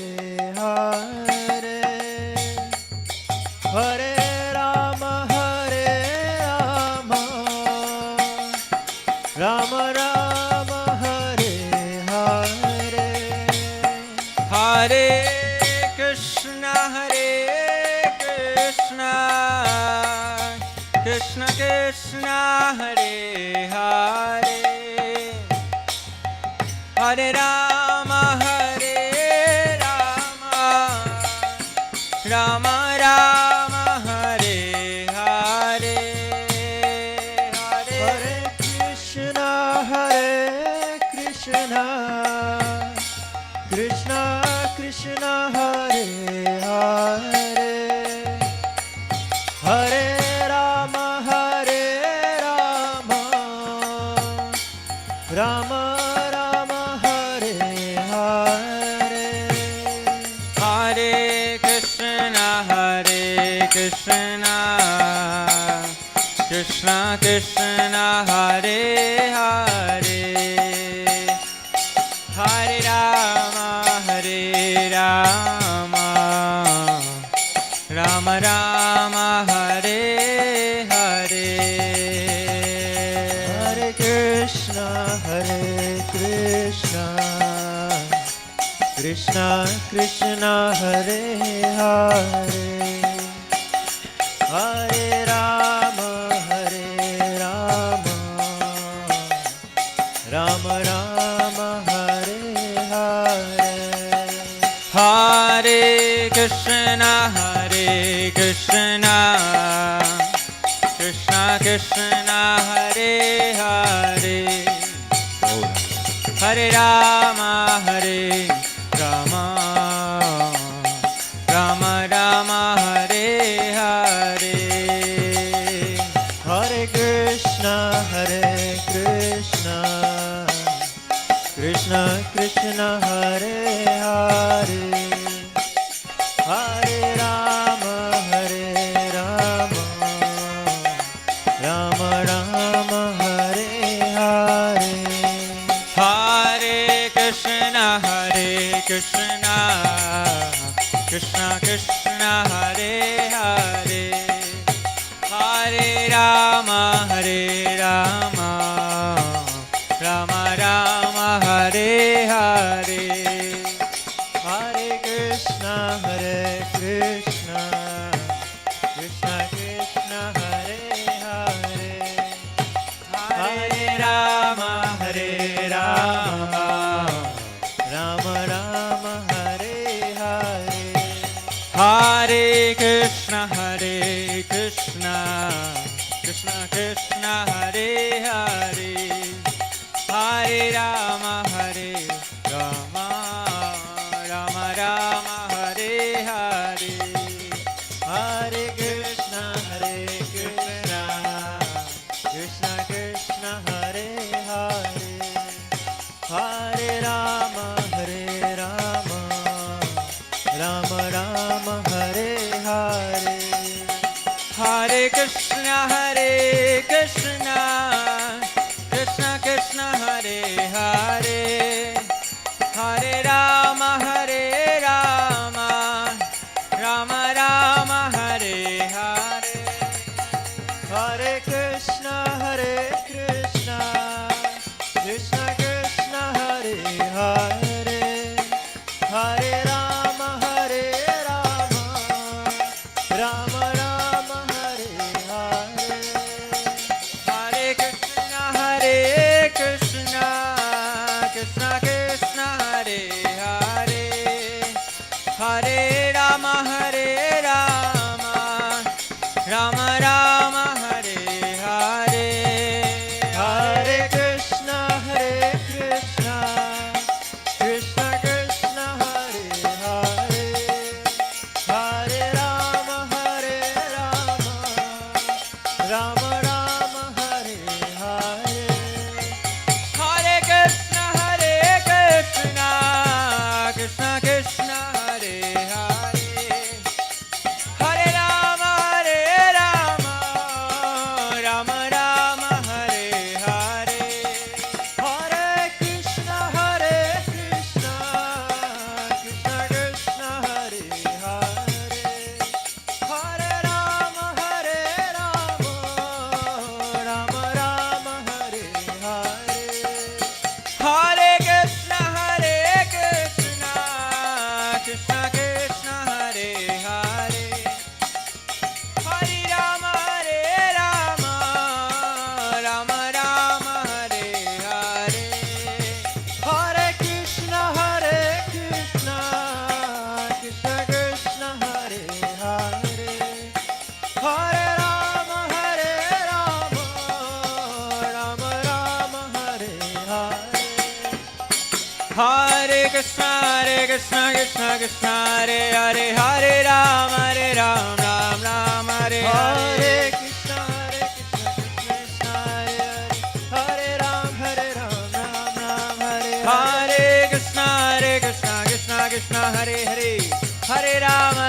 Hare Hare Rama Rama Rama Hare Hare Hare Krishna Krishna Krishna Hare Hare Hare Rama Rama Rama Hare Hare Hare Krishna Krishna Krishna Hare Hare Hare Rama Rama Rama Hare Hare Hare Krishna Krishna Krishna Hare Hare Hare Rama Rama Rama Hare Hare Hare Krishna Krishna Krishna Hare Hare Hare Rama Rama Rama Hare Hare Hare Krishna Krishna Krishna Hare Hare Hare Rama Rama Rama Hare Hare Hare Krishna Krishna Krishna Hare Hare Hare Rama Rama Rama Hare Hare Hare Krishna Krishna Krishna Hare Hare Hare Rama Rama Rama Hare Hare Hare Krishna Krishna Krishna Hare Krishna Hare Hare Hare Rama Hare Rama Rama Rama Hare Hare Hare Krishna Krishna Krishna Hare Hare Hare Rama Rama Rama Hare Hare Hare Krishna Krishna Krishna Hare Hare Hare Rama Rama Rama Hare Hare Hare Krishna Krishna Krishna Hare Hare Hare Rama Rama Rama Hare Hare Hare Krishna Krishna Krishna Hare Hare Hare Rama Rama Rama Hare Hare Hare Krishna Krishna Krishna Hare Hare Hare Rama Rama Rama Hare Hare Hare Krishna Krishna Krishna Hare Hare Hare Rama Rama Rama Hare Hare Hare Krishna Krishna Krishna Hare Hare Hare Rama Rama Rama Hare Hare Hare Krishna Krishna Krishna Hare Hare Hare Rama Rama Rama Hare Hare Hare Krishna Krishna Krishna Hare Hare Hare Rama Rama Rama Hare Hare Hare Krishna Krishna Krishna Hare Hare Hare Rama Rama Hare Hare Hare Krishna Krishna Hare Hare Rama Ram Hare Hare Krishna Krishna Hare Hare Hare Rama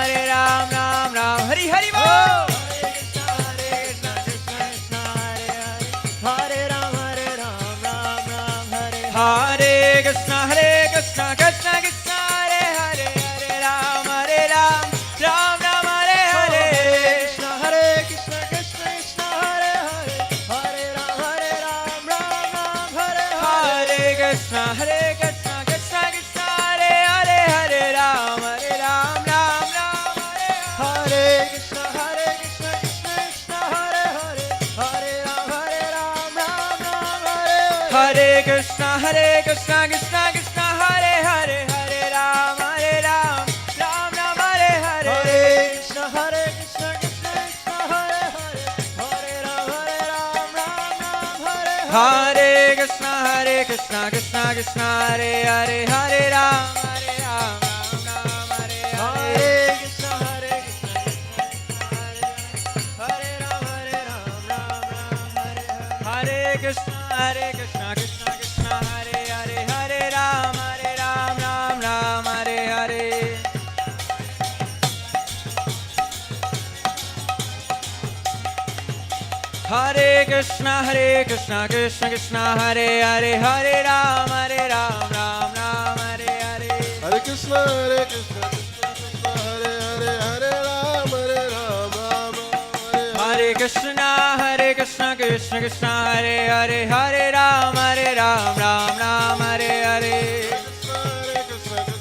Ram Hare Hare Bol Hare Krishna Krishna Hare Hare Rama Ram Hare Hare Krishna Krishna Hare Hare Hare Rama Ram Hare Hare Krishna Krishna Hare Hare Hare Rama Ram Hare Hare Krishna Krishna Hare Hare Hare Rama Ram Hare Hare Krishna Krishna Hare Hare Hare Rama Ram Hare Hare Krishna Krishna Hare Hare Hare Rama Ram Hare Hare Hare Krishna Krishna Hare Hare Hare Rama Hare Hare Krishna Krishna Hare Hare Hare Ram Hare Hare Hare Krishna Hare Rama Hare Hare Krishna Krishna Hare Hare Hare Ram Hare Hare Hare Krishna Krishna Hare Hare Hare Ram Hare Hare Hare Krishna Krishna Hare Hare Hare Ram Hare Ram Hare Krishna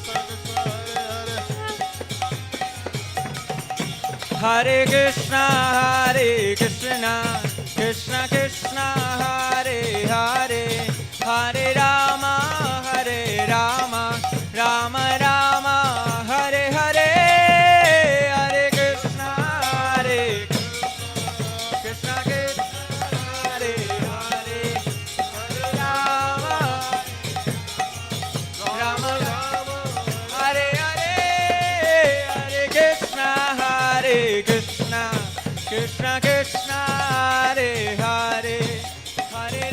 Krishna Hare Hare Hare Ram Hare Hare Hare Krishna Krishna Hare Hare Hare Rama Rama Hare Hare Hare Krishna Krishna Hare Krishna Krishna Hare Hare Hare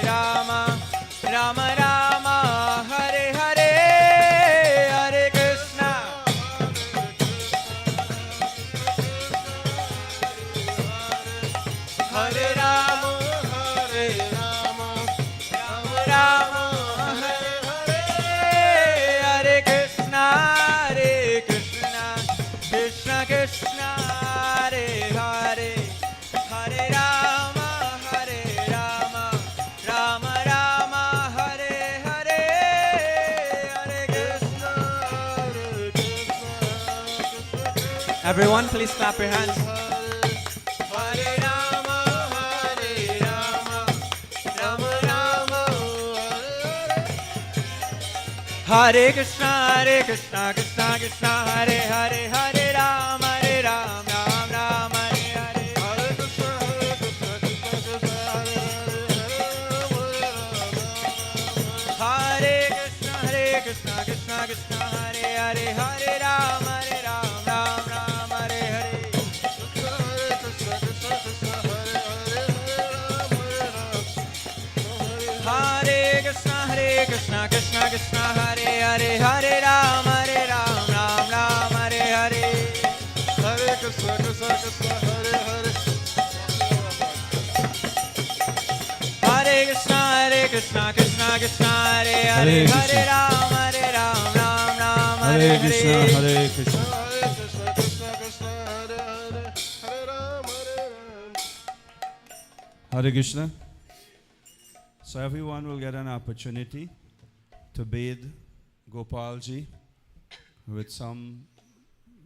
Rama Rama Rama Hare Hare Hare Krishna Hare Rama Rama Hare Hare Hare Krishna Krishna Krishna Hare Hare Hare Rama Rama Rama Hare Hare Hare Krishna Everyone please clap your hands Hare Rama Rama Rama Hare Krishna Krishna Krishna Hare Hare Hare Rama Ram Ram Hare Hare Hare Krishna Krishna Krishna Hare Hare Hare Rama Ram Hare Hare Hare Krishna Krishna Hare Hare Hare Rama Ram Hare Hare Hare Krishna Hare Hare Hare Krishna Krishna Hare Hare Hare Rama Ram Hare Hare Hare Krishna. Hare Krishna Krishna Hare Hare Hare Ram Hare Krishna. So everyone will get an opportunity to bathe Gopalji with some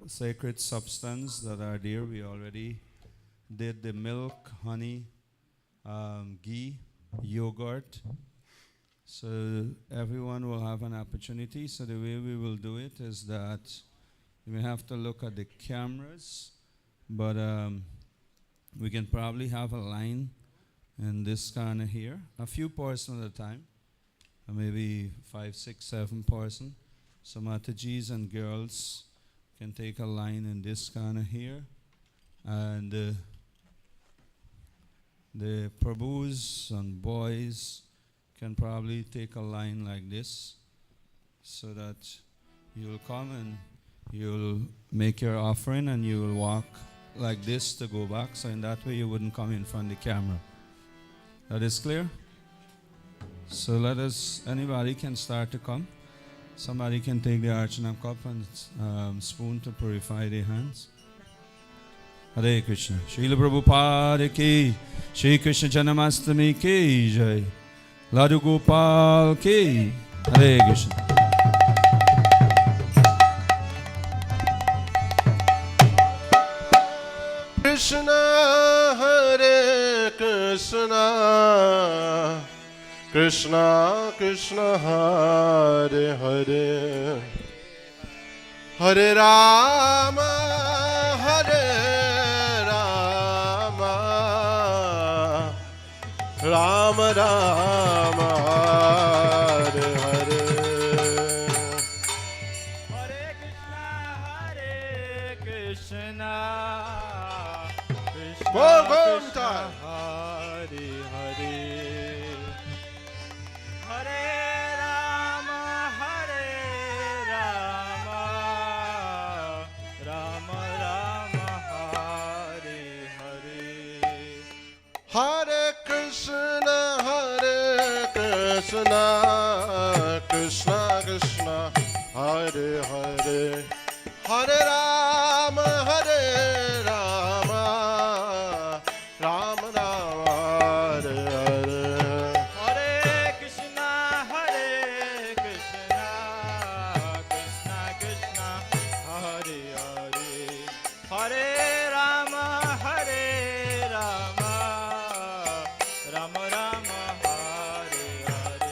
sacred substance that are there. We already did the milk, honey, ghee, yogurt. So everyone will have an opportunity. So the way we will do it is that we have to look at the cameras, but we can probably have a line in this corner here, a few persons at a time, maybe 5, 6, 7 persons. So Matajis and girls can take a line in this corner here, and the Prabhus and boys can probably take a line like this, so that you'll come and you'll make your offering and you will walk like this to go back, so in that way you wouldn't come in front of the camera. That is clear? So let us, anybody can start to come. Somebody can take the Archana cup and spoon to purify their hands. Hare Krishna. Srila Prabhupada ki, Shri Krishna Janmastami ki jai. Ladu Gopal ki. Hare Krishna. Krishna Hare Krishna Krishna Krishna Hare Hare Hare Rama Hare Rama Rama Rama Hare Hare Hare Krishna Krishna Go, go, time. Hare Hare Hare Rama Rama Rama Hare Hare Hare Krishna Krishna Krishna Hare Hare Hare Rama Rama Rama Rama Hare Hare Hare Krishna Krishna Krishna Hare Hare Hare Rama Rama Rama Hare Hare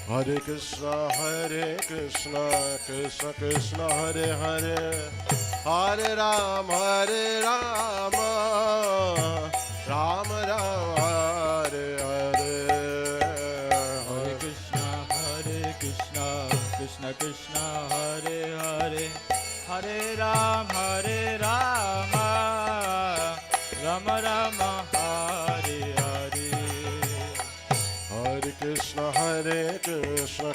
Hare Krishna Krishna Krishna Hare Hare Hare Rama Rama Rama Hare Hare Hare Krishna Krishna Krishna Hare Hare Hare Rama, Rama Rama, Hare Hare. Hare Krishna, Krishna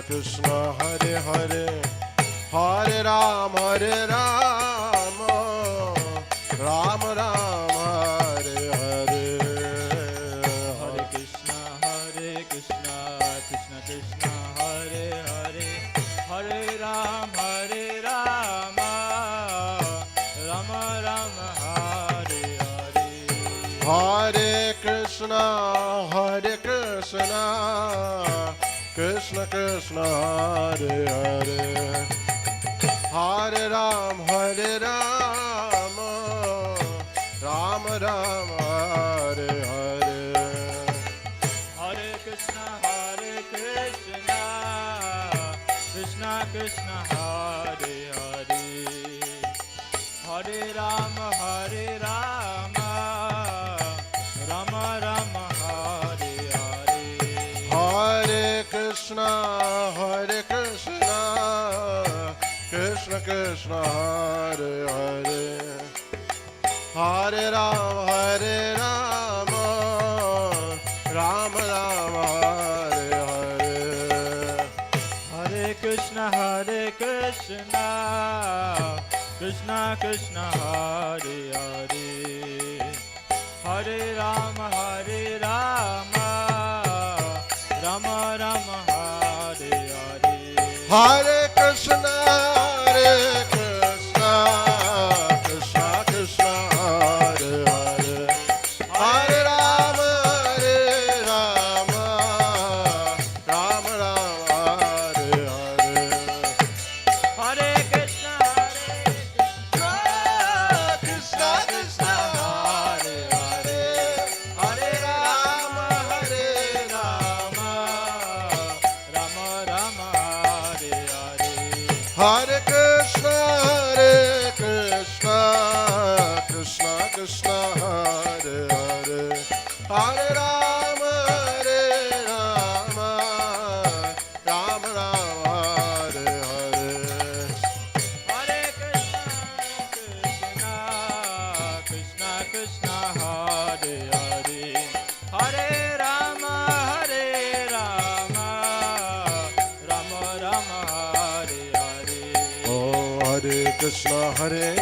Krishna, Hare Hare, Hare Rama, Rama Rama, Hare Hare. Hare Krishna, Krishna Krishna, Hare Hare, Hare Rama, Rama Rama, Hare Hare. Hare Krishna, Krishna Krishna, Hare Hare, Hare Rama, Rama Rama, Hare Hare. Hare Krishna, Krishna Krishna, Hare Hare, Hare Rama, Rama Rama, Hare Hare. Hare Krishna, Krishna Krishna, Hare Hare, Hare Rama, Rama Rama, Hare Hare. Hare Krishna, Krishna Krishna, Hare Hare, Hare Rama, Rama Rama, Hare Hare. Hare Krishna, Krishna Krishna, Hare Hare, Hare Rama, Rama Rama, Hare Hare. Hare Krishna, Krishna Krishna, Hare Hare, Hare Rama, Rama Rama, Hare Hare. Hare Krishna, Krishna Krishna, Hare Hare, Hare Rama, Rama Rama, Hare Hare. Hare Krishna, Krishna Krishna, Hare Hare, Hare Rama, Rama Rama, Hare Hare. Oh, Hare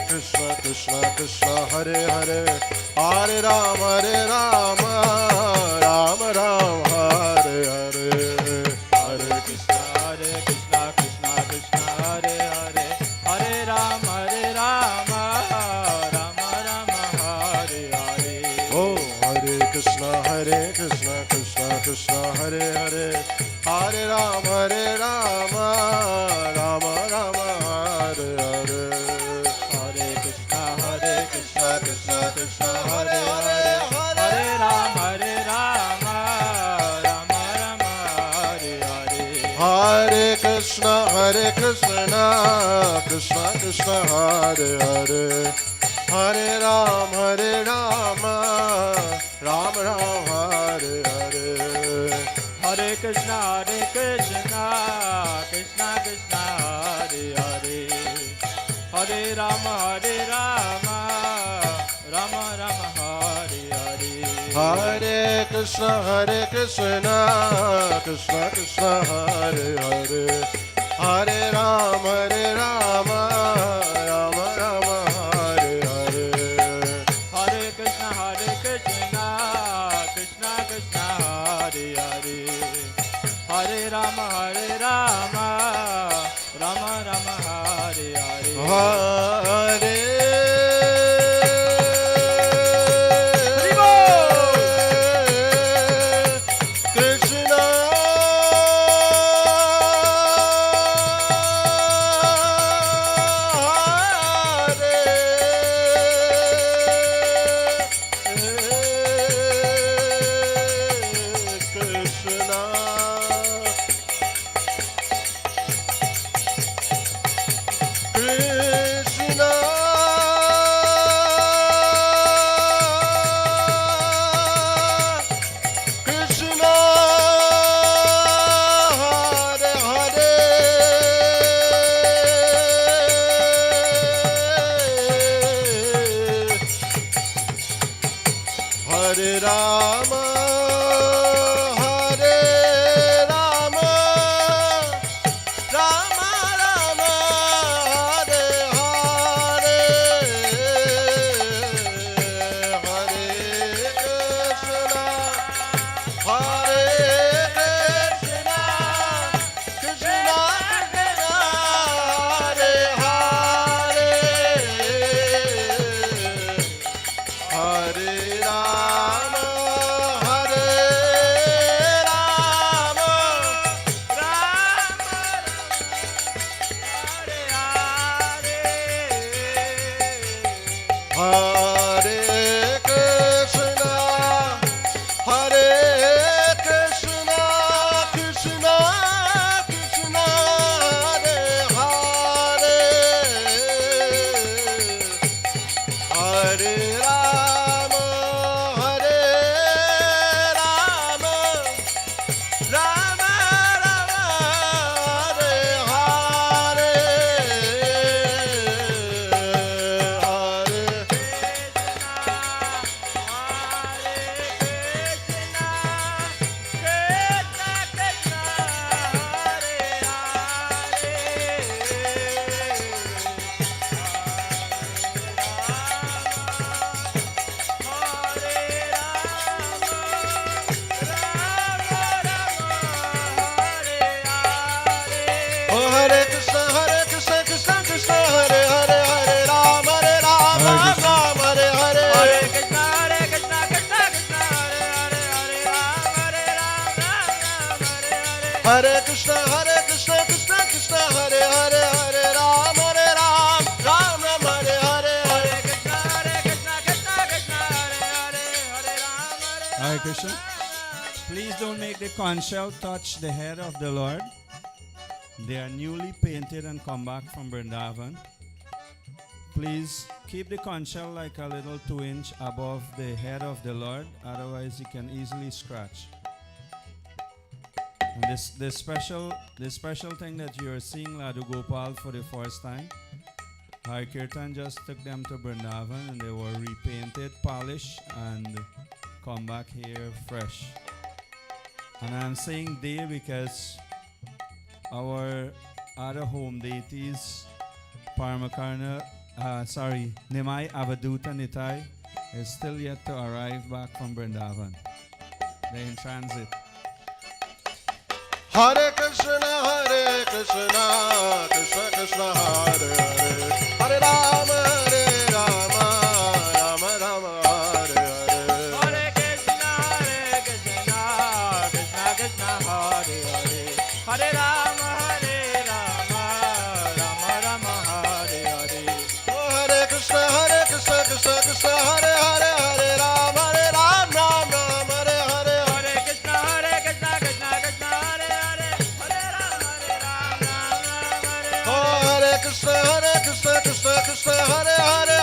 Krishna, Krishna Krishna, Hare Hare, Hare Rama, Rama Rama, Hare Hare. Hare Krishna. Krishna, Krishna Krishna, Hare Hare, Hare Rama, Rama Rama, Hare Hare. Oh, Hare Krishna, Krishna Krishna, Hare Hare, Hare Rama, Rama Rama, Hare Hare. Hare Krishna, Krishna Krishna, Hare Hare, Hare Rama, Rama Rama, Hare Hare. Hare Krishna, Krishna Krishna, Hare Hare, Hare Rama, Rama Rama, Hare Hare. Hare Krishna, Krishna Krishna, Hare Hare, Hare Rama, Rama Rama, Hare Hare. Hare Krishna, Krishna Krishna, Hare Hare, Hare Rama, Rama Rama, Hare Hare. Hare Krishna, Krishna Krishna, Hare Hare, Hare Rama, Rama Rama, Hare Hare. Hare Krishna, Krishna Hare Rama, Hare Rama, Rama Rama, Hare Hare, Hare Krishna, Hare Krishna, Krishna Krishna, Hare Hare, Hare Rama, Hare Rama, Rama Hare Krishna, Hare Krishna, Krishna Krishna, Hare Hare, Hare Rama, Hare Rama, Rama Rama, Hare Hare, Hare Oh, Hare Krishna, Krishna Krishna, Hare Hare, Hare Rama, Ram Ram, Hare Hare. Hare Krishna, Krishna Krishna, Hare Hare, Hare Rama, Ram Ram, Hare Hare. Hare Krishna. Please don't make the conch shell touch the head of the Lord. They are newly painted and come back from Vrindavan. Please keep the conch shell like a little 2-inch above the head of the Lord, otherwise he can easily scratch. And this special thing that you are seeing Ladu Gopal for the first time, Hari Kirtan just took them to Vrindavan and they were repainted, polished, and come back here fresh. And I'm saying they because our other home deities, Paramakarna, Nimai Avaduta Nitai, is still yet to arrive back from Vrindavan. They're in transit. Hare Krishna, Krishna Krishna, Hare Hare, Hare Rama, Rama Rama, Hare Hare. Hare Krishna, Krishna Krishna, Hare Hare, Hare Rama, Rama Rama, Hare Hare. Oh, Hare Krishna, Krishna Hare Hare, Hare Rama, Ram Ram, Hare Hare. Hare Krishna, Krishna Krishna, Hare Hare, Hare Rama, Rama Rama, Hare Hare. Oh, Hare Krishna, Krishna Hare Hare,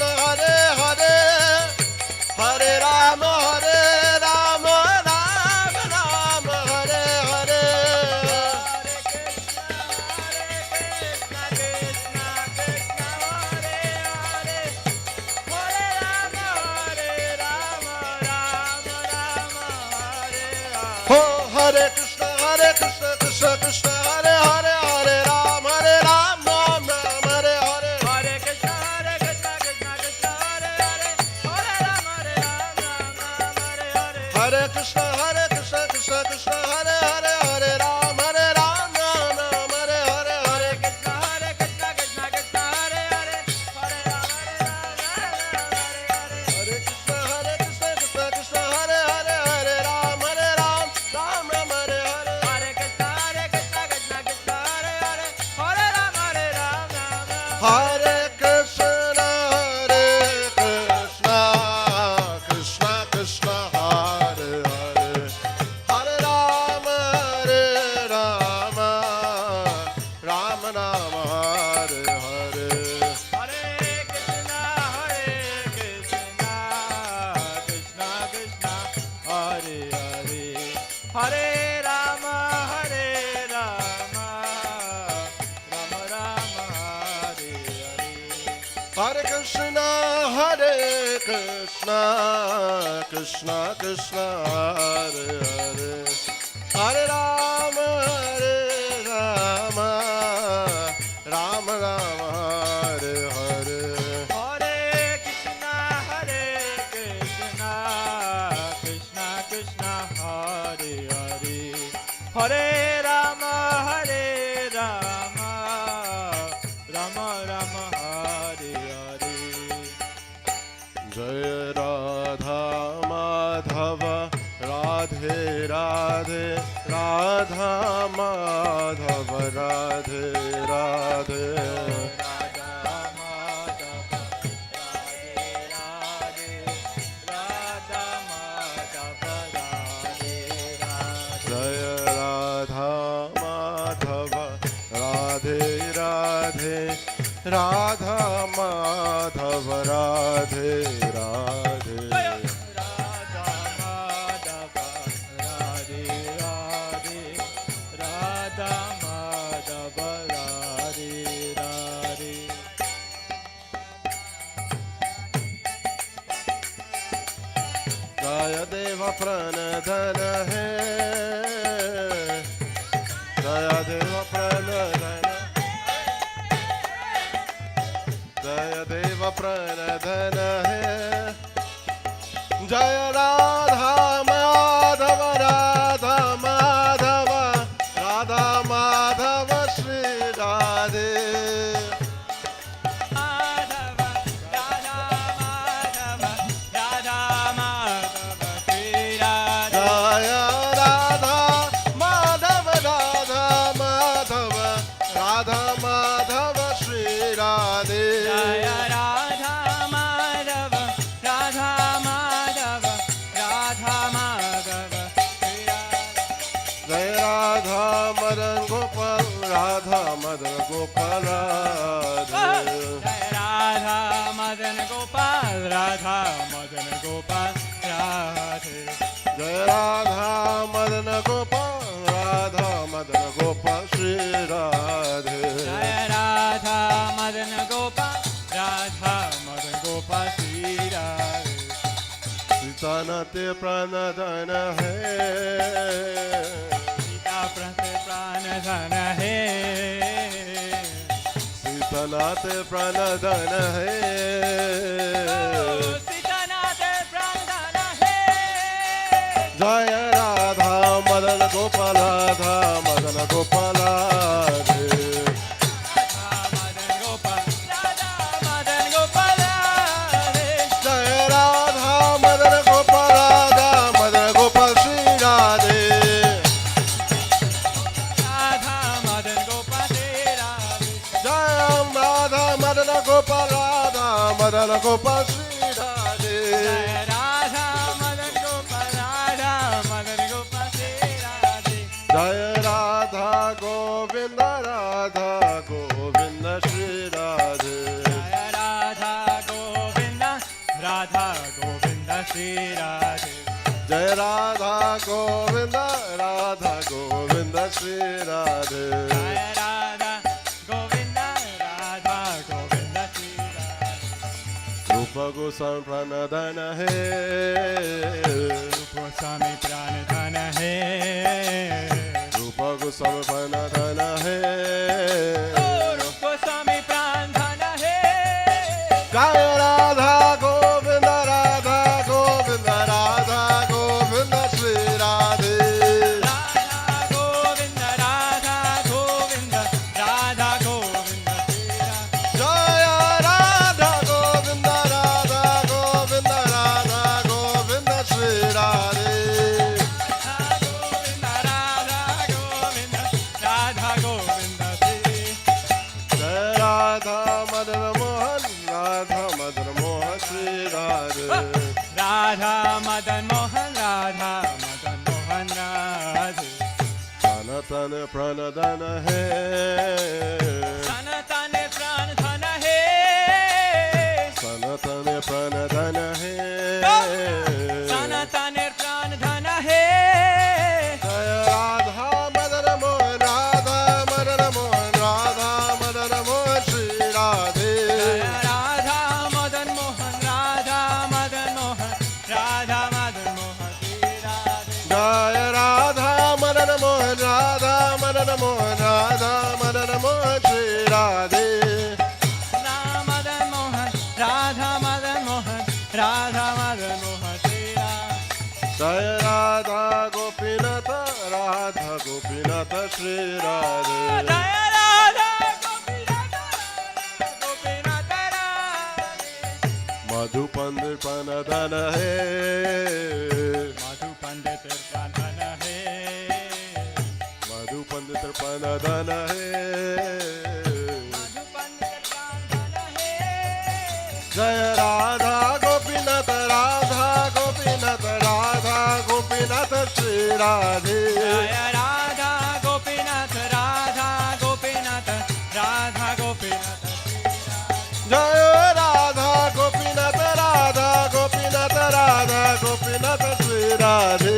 Krishna, Hare Hare, Hare Rama, Rama Rama, Hare Hare. Oh, Hare Krishna, Krishna Krishna, Hare Hare, Hare Ram, Ram Ram, Hare Hare. Hare Krishna, Krishna Krishna, Hare Hare, Hare Ram, Ram Ram, Hare Hare. Hare Krishna, Krishna Krishna, Hare Hare, Hare Ram, Ram Ram, Hare Hare. Hare Krishna, Krishna Krishna, Hare Hare, Hare Ram, Hare Hare. Hare Krishna, Krishna Hare Hare, Hare Ram, Ram Ram, Hare Hare. Hare Krishna, Krishna Krishna, Hare Hare, Hare Ram, Ram Ram. Hare Krishna, Krishna Krishna, Hare Hare, Hare Ram, Ram Ram, Hare Hare. Hare Krishna, Krishna Krishna, Hare Hare, Hare Rama, Rama Rama, Hare Hare. Hare Krishna, Krishna Krishna, Hare Hare, Hare Ram, Ram Ram, Hare Hare. Hare Krishna, Krishna Krishna, Hare Hare, Hare Rama, Rama Rama, Hare Hare. Jaya Radha Madhava, Radhe Radhe, Radha Madhava, Radhe Radhe. Jaya Radha Madhava, Radhe Radhe, Radha Madhava, Radhe Radhe. Jaya Deva Pranadhan hai, Jaya Deva Pranadhan, Jaya Deva Pranadhan hai, Jaya Radha Madhava, Radha Madhava, Radha Madhava, Shri Radhe. Jaya Radha Madhava, Radha Madhava, Radha Madhava, Shri Radhe. Jaya Radha Madhava, Radha Madhava, Radha Madhava, Shri Radhe. Jaya Radha Madan Gopal, Radha Madan Gopal, Radhe. Jai Radha Madan Gopal, Radha Madan Gopal, Radhe. Jaya Radha Madan Gopal, Radha Madan Gopal, Shri Radhe. Jai Radha Madan Gopal, Radha Madan Gopal, Shri Radhe. Sita Nate Pranadhana hai, Sita Prante Pranadhana hai. Sita Nate Pranadhana hai. Sita Nate Pranadhana hai. Jaya Radha Madan Gopal, Radha Madan Gopal, Radhe. Madan Gopal, Radha Madan Gopal, Radhe. Jaya Radha Madan Gopal, Radha Madan Gopal, Shri Radhe. Radha Madan Gopal, Shri Radhe. Jaya Radha Madan Gopal, Radha Madan Gopal, Shri Radhe. Jai Radha Madan Gopal, Radha Madan Gopal, Shri Radhe. Jaya Radha Govinda, Radha Govinda, Shri Radhe. Jai Radha Govinda, Shri Radhe. Jai Radha Govinda, Radha Govinda Shri Radhe. Jaya Radha Govinda, Radha Govinda Shri Radhe. Rupa Goswami Pranadhana Hai. Goswami Pranadhana Hai. Rupa Goswami Pranadhana Hai. Rupa Goswami Pranadhana Hai. Jaya Radha Govinda, Radha Govinda, Radha Govinda Shri Radhe. Radha Govinda, Radha Govinda, Radha Govinda Shri Radhe. Jaya Radha Govinda, Radha Govinda, Radha Govinda Shri Radhe. Radha Govinda, Radha Govinda Shri. Jai Radha Madan Mohan, Radha Madan Mohan Shri Radhe. Radha Madan Mohan, Radha Madan Mohan Radhe. Sanatana Pranadhana Hai. Sanatana Pranadhana Hai. Sanatana Pranadhana Hai. Sanatana Pranadhana Hai. Jaya Radha Madan Mohan, Radha Madan Mohan, Radha Madan Mohan Shri Radhe. Radha Madan Mohan, Radha Madan Mohan, Radha Madan Mohan Shri Radhe. Jaya Radha Madan Mohan, Radha Madan Mohan, Radha Madan Mohan Shri Radhe. Radha Madan Mohan, Radha Madan Mohan, Radha Madan Mohan Shri Radhe. Jaya Radha Gopinatha, Radha Gopinatha Shri Radhe. Jaya Radha Gopinatha, Gopinatha Radhe. Madhu Pandit Pranadhana Hai. Madhu Pandit Pranadhana Hai. Madhu Pandit Pranadhana Hai. Madhu Pandit Pranadhana Hai. Jaya Radha Gopinatha, Radha Gopinatha, Radha Gopinatha Shri Radhe. Jaya Radha Gopinath, Radha Gopinath, Radha Gopinath Shri Radhe. Jaya Radha Gopinatha, Radha Gopinatha, Radha Gopinatha Shri Radhe.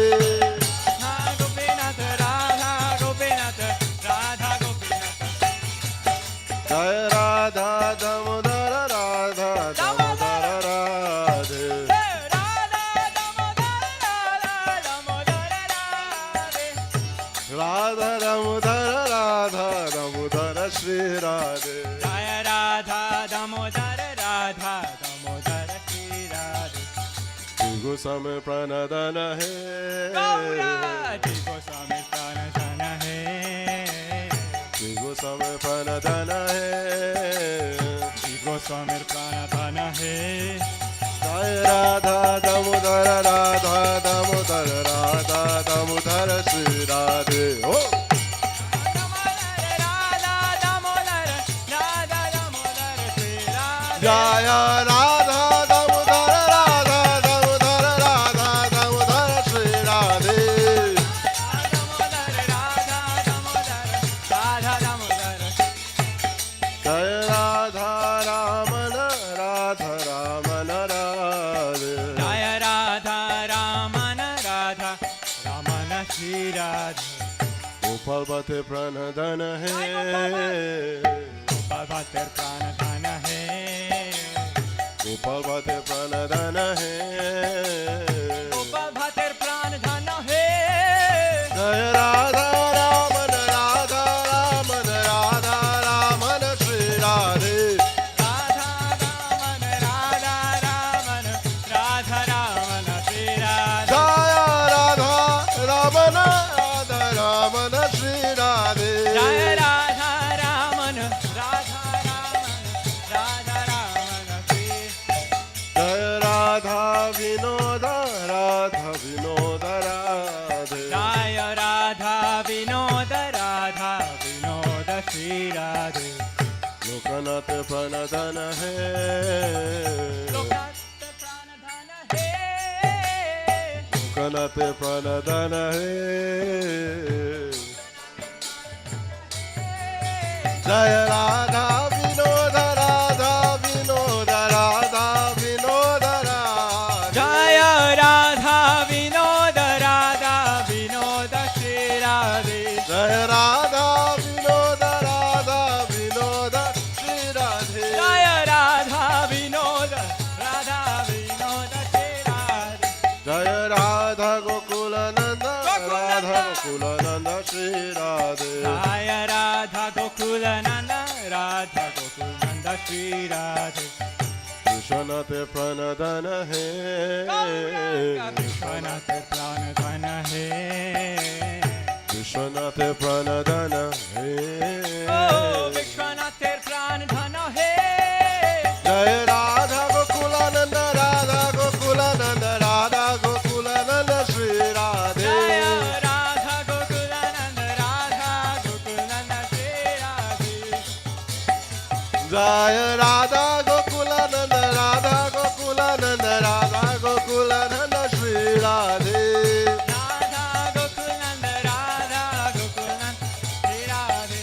Radha Gopinath, Radha Gopinath, Radha Gopinath. Jaya Radha Damodara, Radha Damodara Radhe. Radha Damodara, Radha Damodara Radhe. Radha Damodara, Radha Damodara Shri Radhe. Jaya Radha Damodara, Radha Damodara Shri Radhe. Goswami Pranadhana Hai. Gaura Ji Goswami Pranadhana Hai. Goswami Pranadhana Hai. Ji Goswami Pranadhana Hai. Jaya Radha Damodara, Radha Damodara, Radha Damodara Shri Radhe. Oh! Radha Damodara, Radha Damodara Shri Radhe. Jaya Radha Damodara, Radha Damodara, Radha Damodara Shri Radhe. Damodara, Radha Damodara, Radha Damodara. Jaya Radha Ramana, Radha Ramana Radhe. Jaya Radha Ramana, Radha Ramana Shri Radhe. Gopal Bhate Pranadhana Hai. Gopal Bhatter Pranadhana Hai. Gopal Bhate Pranadhana Hai. Gopal Bhatter Pranadhana Hai. Jaya Radha Ramana, Radha Ramana, Radha Ramana Shri Radhe. Radha Ramana, Radha Ramana, Radha Ramana Shri Radhe. Jaya Radha Ramana, Radha Ramana Shri Radhe. Jaya Radha Ramana, Radha Ramana, Radha Ramana Shri. Jaya Radha Vinoda, Radha Vinoda Radhe. Jaya Radha Vinoda, Radha Vinoda Shri Radhe. Lokanath Pranadhana Hai. Lokanath Pranadhana Hai. Lokanath Pranadhana Hai. Jaya Radha Vinoda, Radha Vinoda, Radha Vinoda Radhe. Jaya Gokulananda Shri Radhe. Jaya Radha Gokulananda, Radha Gokulananda Shri Radhe. Vishwanath Pranadhana He. Vishwanath Pranadhana He. Vishwanath Pranadhana He. Oh, Vishwanath Pranadhana He. Jaya Radha Gokulananda, Radha Gokulananda, Radha Gokulananda Shri Radhe. Jaya Radha Gokulananda, Radha Gokulananda Shri Radhe. Jaya Radha Gokulananda, Radha Gokulananda, Radha Gokulananda Shri Radhe. Radha Gokulananda, Radha Gokulananda Shri Radhe.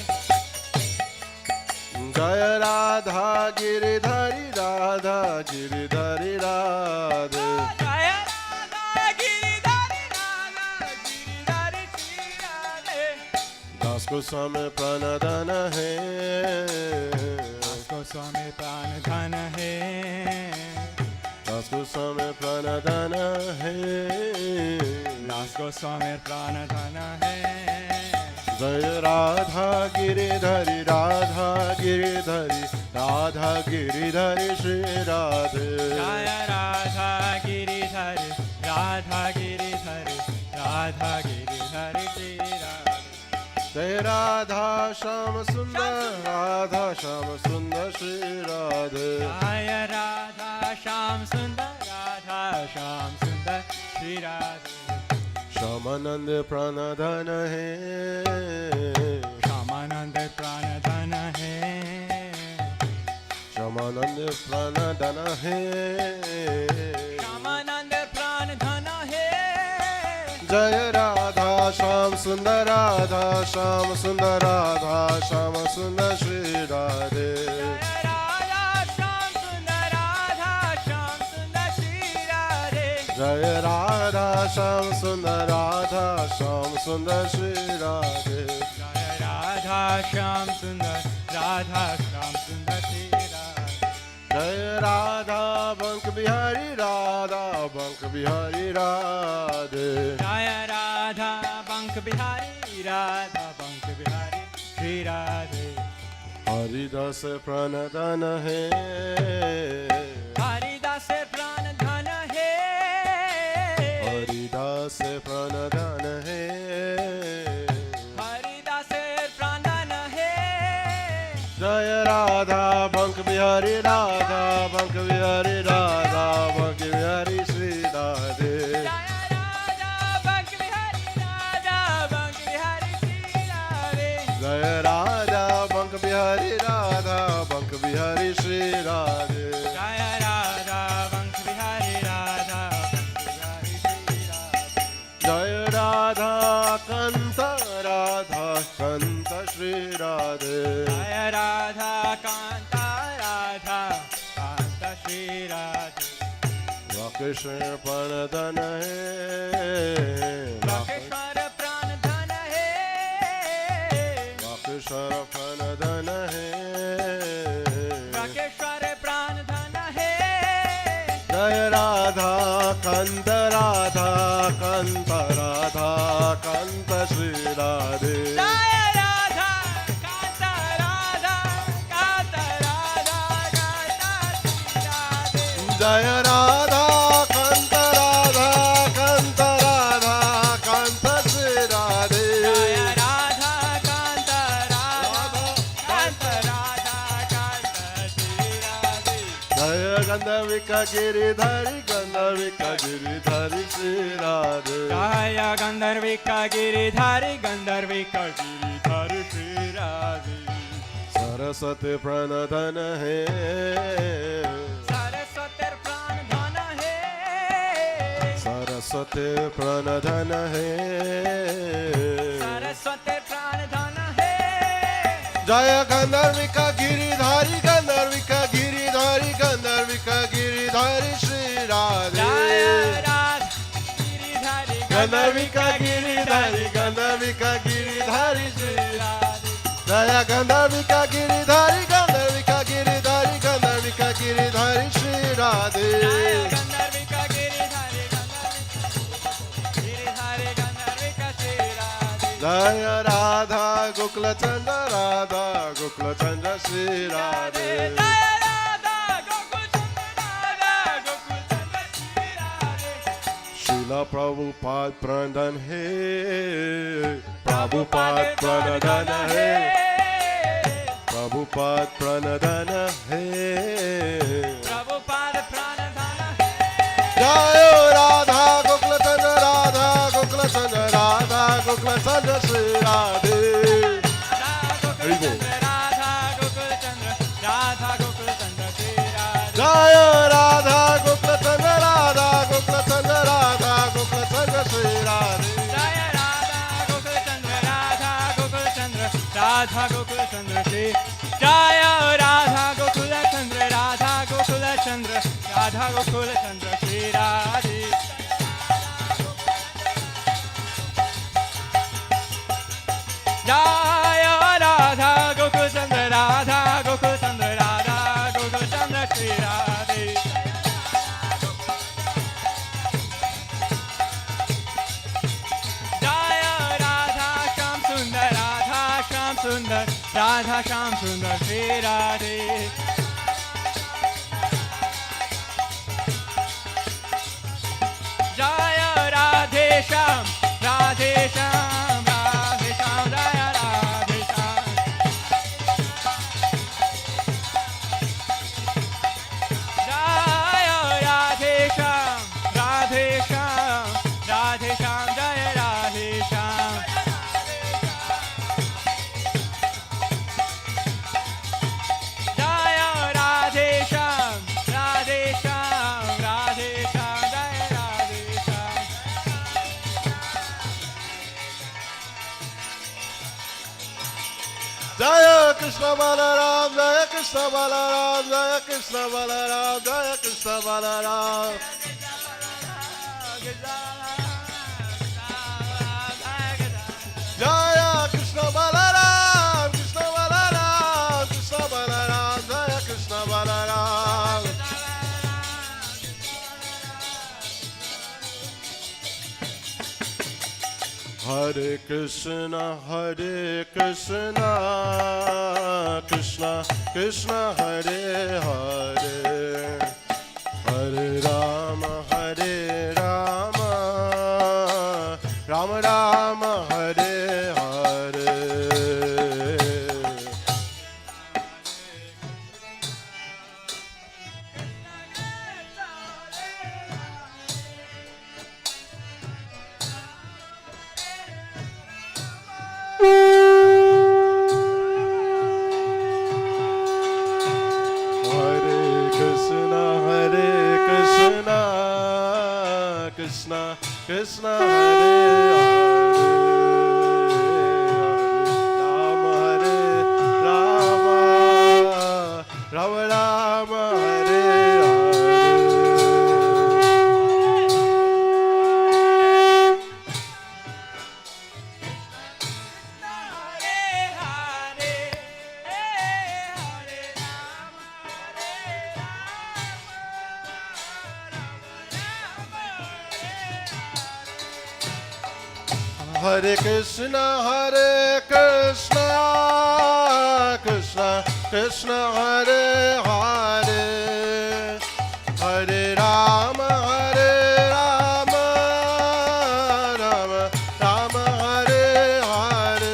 Jaya Radha Giridhari, Radha Giridhari Radhe. Jaya Radha Giridhari, Radha Giridhari Shri Radhe. Das Goswami Pranadhana He. Goswami Pranadhana He. Das Goswami Pranadhana He. Das Goswami Pranadhana He. Jaya Radha Giridhari, Radha Giridhari, Radha Giridhari Shri Radhe. Jaya Radha Giridhari, Radha Giridhari, Radha Giridhari Shri Radhe. Jaya Radha Shama Sundar, Radha Shama Sundar Shri Radhe. Jaya Radha Sham Sundar, Radha Sham Sundar Shri Radhe. Shamananda Pranadhana He. Shamananda Pranadhana He. Shamananda Pranadhana He. Shamananda Pranadhana He. Jaya Radha Sham Sundar, Radha Sham Sundar, Radha Sham Sundar Shri Radhe. Jaya Radha Sham Sundar, Radha Sham Sundar Shri Radhe. Jaya Radha Sham Sundar, Radha Sham Sundar Shri Radhe. Jaya Radha Sham Sundar, Radha Sham Sundar Shri Radhe. Jaya Radha Bank Bihari, Radha Bank Bihari Radhe. Jaya Radha Bank Bihari, Radha Bank Bihari Shri Radhe. Haridas Pranadhana He. Haridas Pranadhana He. Haridas Pranadhana He. Haridas Pranadhana He. Jaya Radha Bank Bihari, Radha Bank Bihari, Radha Bank Bihari Shri Radhe. Jaya Radha Bank Bihari, Radha Bank Bihari Shri Radhe. Jaya Radha Bank Bihari, Radha Bank Bihari Shri Radhe. Jaya Radha Bank Bihari, Radha Bank Bihari Shri Radhe. Jaya Radha Kanta, Radha Kanta Shri Radhe. Jaya Radha Kanta, Radha Kanta Shri Radhe. Krishna Pranadhana He. Rakeshwar Pranadhana He. Krishna Pranadhana He. Rakeshwar Pranadhana He. Jaya Radha Kanta, Radha Kanta, Radha Kanta Shri Radhe. Jaya Radha Kanta, Radha Kanta, Radha Kanta Shri Radhe. Jaya Radha Kanta, Radha Kanta, Radha Kanta Shri Radhe. Jaya Radha Kanta, Radha Kanta, Radha Kanta Shri Radhe. Jaya Gandharvika Giridhari, Gandharvika Giridhari Shri Radhe. Jaya Gandharvika Giridhari, Gandharvika Giridhari Shri Radhe. Saraswati Pranadhana He. Saraswati Pranadhana He. Saraswati Pranadhana He. Saraswati Pranadhana He. Jaya Gandharvika Giridhari, Gandharvika Giridhari, Gandharvika Giridhari Shri Radhe. Jaya Radha Giridhari, Gandharvika Giridhari, Gandharvika Giridhari Shri Radhe. Jaya Gandharvika Giridhari, Gandharvika Giridhari, Gandharvika Giridhari Shri Radhe. Jaya Gandharvika Giridhari, Gandharvika Giridhari, Gandharvika Shri Radhe. Jaya Radha Gokula Chandra Radha Gokula Chandra Shri Radhe. Jaya Radha Gokul Chandra Radha Gokul Chandra Shri Radhe. Srila Prabhupada Prandan He, Prabhupada Pranadhan He, Prabhupada Pranadhan He. Prabhupada Pranadhana. Jaya Radha Gokula Chandra Radha Gokula Chandra Radha Gokula Chandra Shri Radhe. Hari Bol. Radha Gokul Chandra Radha Gokul Chandra Shri Radhe. Jaya Radha Gokula Chandra Radha Gokula Chandra Radha Gokula Chandra Shri Radhe. Jaya Radha Gokul Chandra Radha Gokul Chandra Radha Gokul Chandra Shri. Jaya Radha Gokul Chandra Radha Gokul Chandra Radha Gokul Chandra Shri Radhe. Jaya Radha Gokul Chandra Radha Gokul Chandra Radha Gokul Chandra Shri Radhe. Jaya Radha Sham Sundar Radha Sham Sundar Radha Sham Sundar Shri Radhe. Jaya Radhe Sham Radhe Sham Radhe Sham Jaya Radhe Sham. Jaya Radhe Sham Radhe Sham Radhe Sham Jaya Radhe Sham. Jaya Radhe Sham Radhe Sham Radhe Sham Jaya Radhe Sham. Jaya Krishna Balaram, Jaya Krishna Balaram, Jaya Krishna Balaram, Jaya Krishna Balaram. Jaya Krishna Balaram, Krishna Balaram, Krishna Balaram, Jaya Krishna Balaram. Hare Krishna, Hare Krishna, Krishna Krishna, Hare Hare, Hare Rama, Hare Rama, Rama Rama, Hare Hare. Hare Krishna, Hare Krishna, Krishna Krishna, Hare Hare, Rama, Rama Rama, Hare Hare. Hare Krishna, Hare Krishna, Krishna Krishna, Hare Hare, Hare Rama, Hare Rama, Rama Rama, Hare Hare.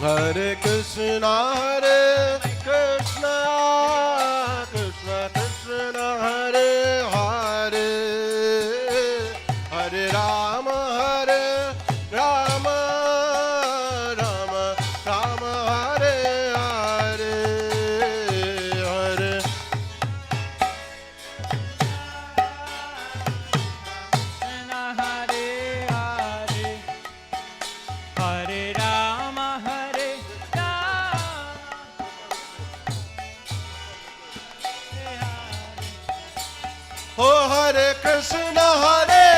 Hare Krishna, Hare Krishna, Krishna Krishna, Hare Hare, Hare Rama, Hare Rama, Rama Rama, Hare Hare, Hare. Hare Rama, Hare Rama. Oh, Hare Krishna, Hare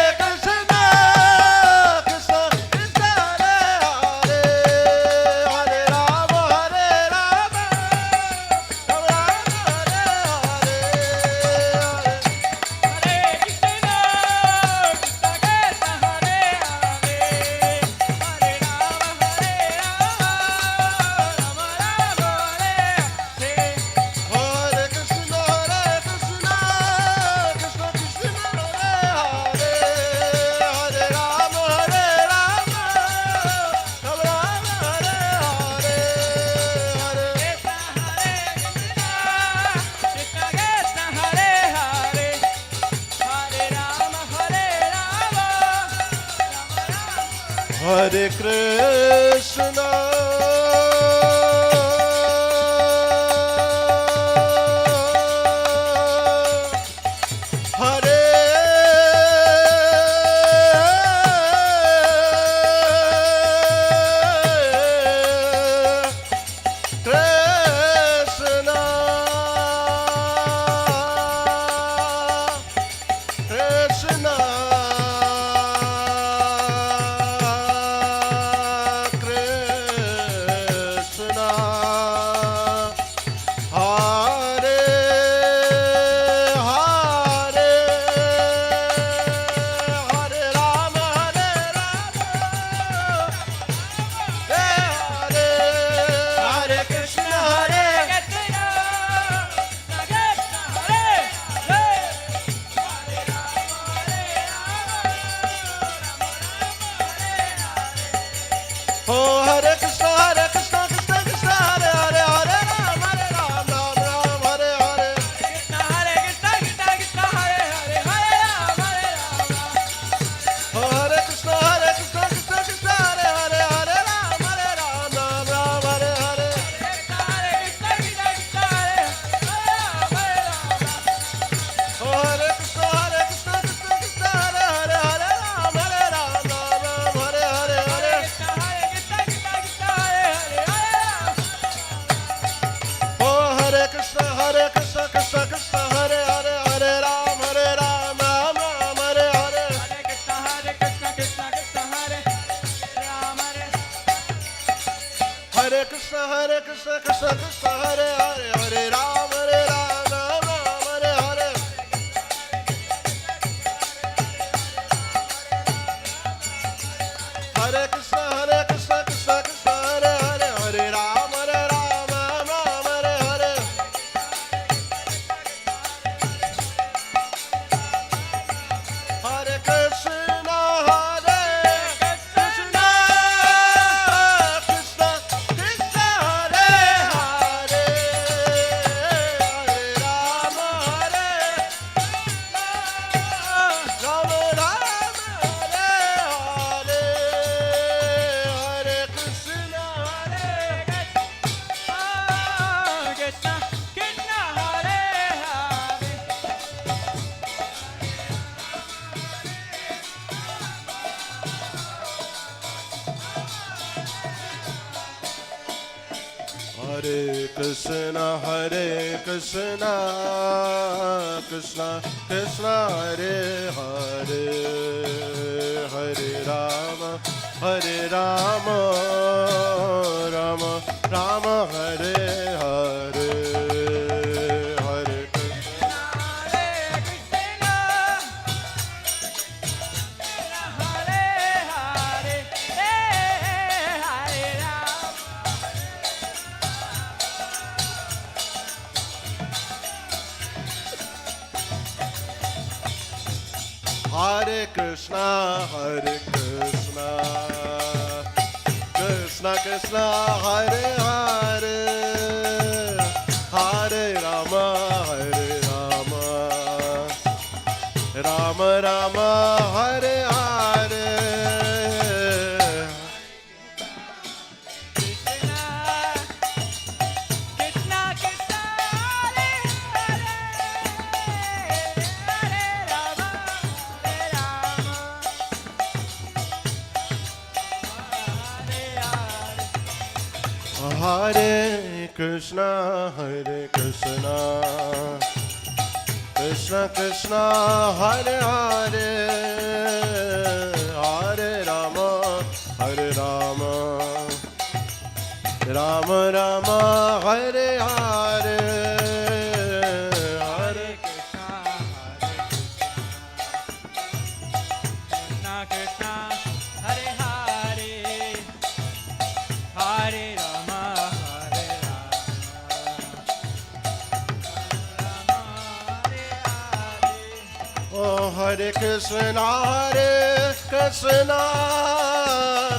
Hare Krishna, Hare Krishna, Krishna, Krishna, Hare Hare, Hare Rama, Hare Hare Krishna, Hare Oh, Hare Krishna, Krishna Krishna, Hare Hare, Hare Ram, Ram Ram, Hare Hare. Oh, Hare Krishna, Krishna Krishna, Hare Hare, Hare Ram, Ram Ram, Hare Hare. Oh, Hare Krishna, Krishna Krishna, Hare Hare, Hare Ram, Ram Hare Hare, Hare. Oh, Hare Krishna, Krishna Krishna, Hare Hare, Hare Ram, Ram Hare Hare. Hare Krishna, Krishna Krishna, Hare Hare, Hare Ram, Ram Hare Hare. Hare Krishna, Krishna Krishna, Hare Hare, Hare Ram, Ram Hare Hare. Hare Krishna, Krishna Krishna, Hare Hare, Hare Ram, Ram Hare Hare. Hare Krishna, Hare Krishna, Krishna Krishna, Hare Hare, Hare Rama, Rama Rama, Hare Hare. Hare Krishna, Hare Krishna, Krishna Krishna, Hare Hare, Hare Rama, Rama Rama, Hare Hare. Hare Krishna, Krishna Krishna, Hare Hare, Hare Rama, Rama Rama, Hare Hare. Hare Oh, Hare Krishna,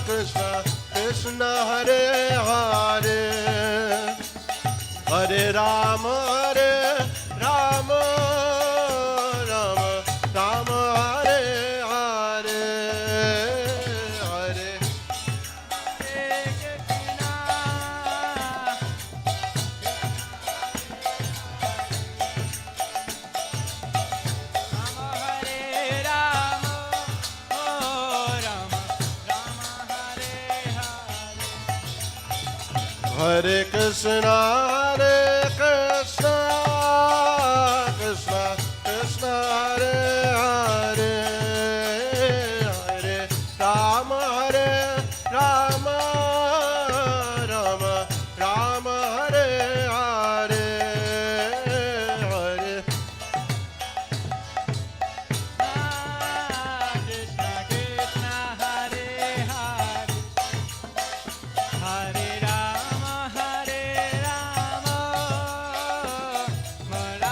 Krishna Krishna, Hare Hare, Hare Rama, Rama Rama, Hare Hare. Hare Hare Krishna, Krishna Krishna, Hare Hare, Hare Rama, Rama, Rama, Hare Hare, Hare Krishna Krishna, Hare Hare, Hare Rama, Rama, Rama, Hare Hare.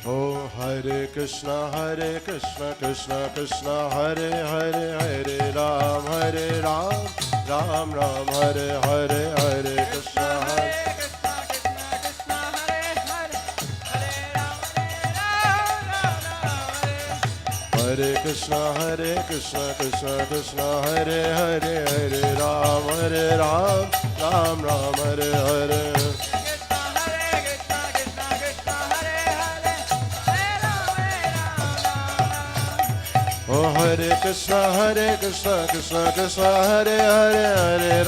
Oh, Hare Krishna, Krishna Krishna, Hare Hare, Hare Ram, Ram Ram, Hare Hare, Hare Krishna, Hare Krishna Krishna Krishna, Hare Hare, Hare Rama, Rama, Hare Krishna, Krishna Krishna, Hare Hare, Hare Ram, Ram Ram, Hare Hare. Oh, Hare Krishna, Krishna Krishna, Hare Hare,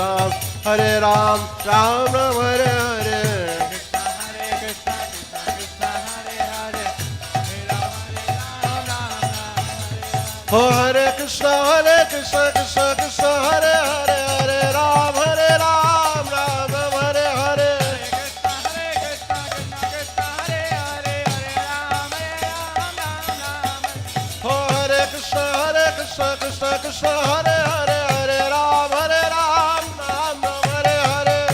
Hare Ram, Ram Ram, Hare Hare. Oh, Hare Krishna, Krishna Krishna, Hare Hare, Hare Ram, Ram Ram, Hare Hare. Oh, Hare Krishna, Krishna Krishna, Hare Hare, Hare Ram, Ram Ram, Hare Hare. Oh, Hare Krishna, Krishna Krishna, Hare Hare, Hare Ram, Ram Ram, Hare Hare, Hare.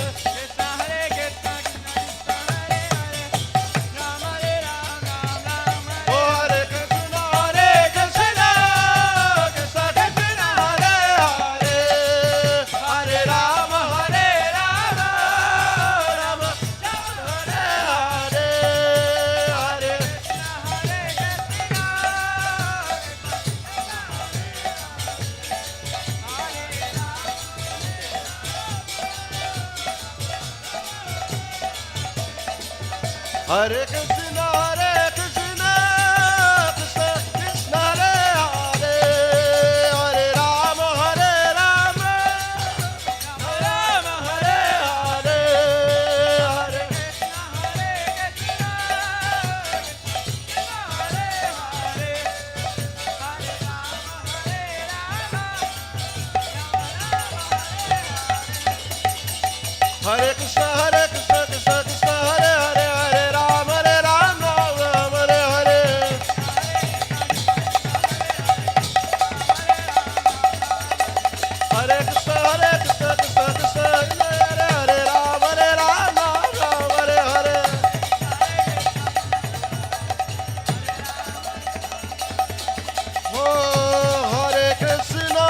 Hare Krishna, Krishna Krishna, Hare Hare, Hare Ram, Ram Hare Hare, Hare. Hare Krishna, Krishna Krishna, Hare Hare, Hare Ram, Ram Ram, Hare Hare. Hare Krishna, Krishna Krishna, Hare Hare, Ram, Ram Hare Hare. Oh, Hare Krishna.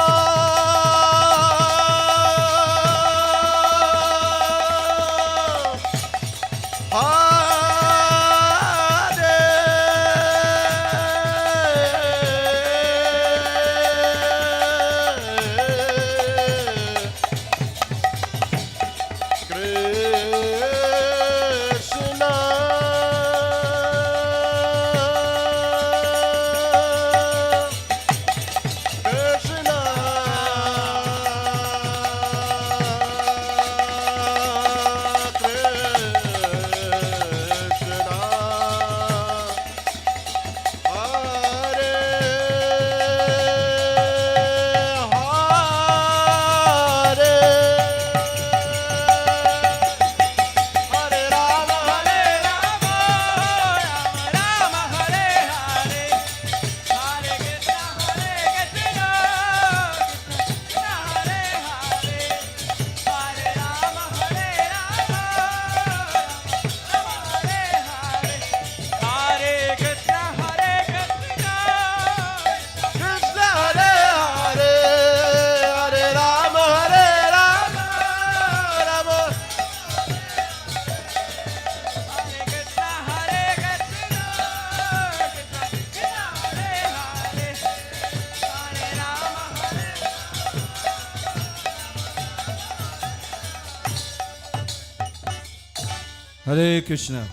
Hare Krishna.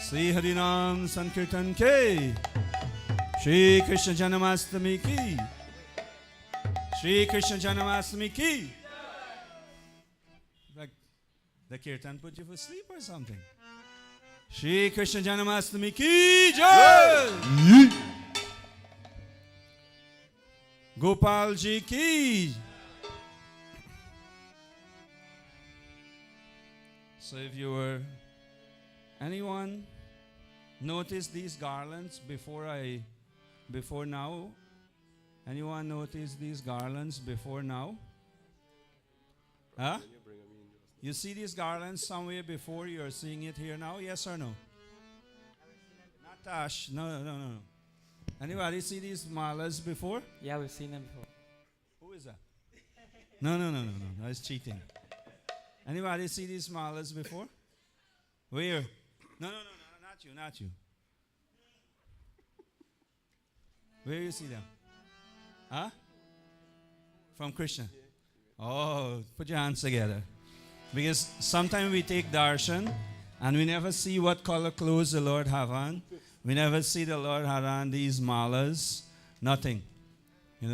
Sri Harinam Sankirtan ke, Shri Krishna Janmastami ki, Shri Krishna Janmastami ki. Like the kirtan put you for sleep or something. Shri Krishna Janmastami ki jai. Gopal ji ki. So if you were anyone notice these garlands before now? Anyone notice these garlands before now? Huh? You see these garlands somewhere before? You're seeing it here now? Yes or no? Natash, no. Anybody see these malas before? Yeah, we've seen them before. Who is that? No. That's cheating. Anybody see these malas before? Where? No, not you. Where you see them? Huh? From Krishna. Oh, put your hands together. Because sometimes we take darshan and we never see what color clothes the Lord have on. We never see the Lord have on these malas. Nothing.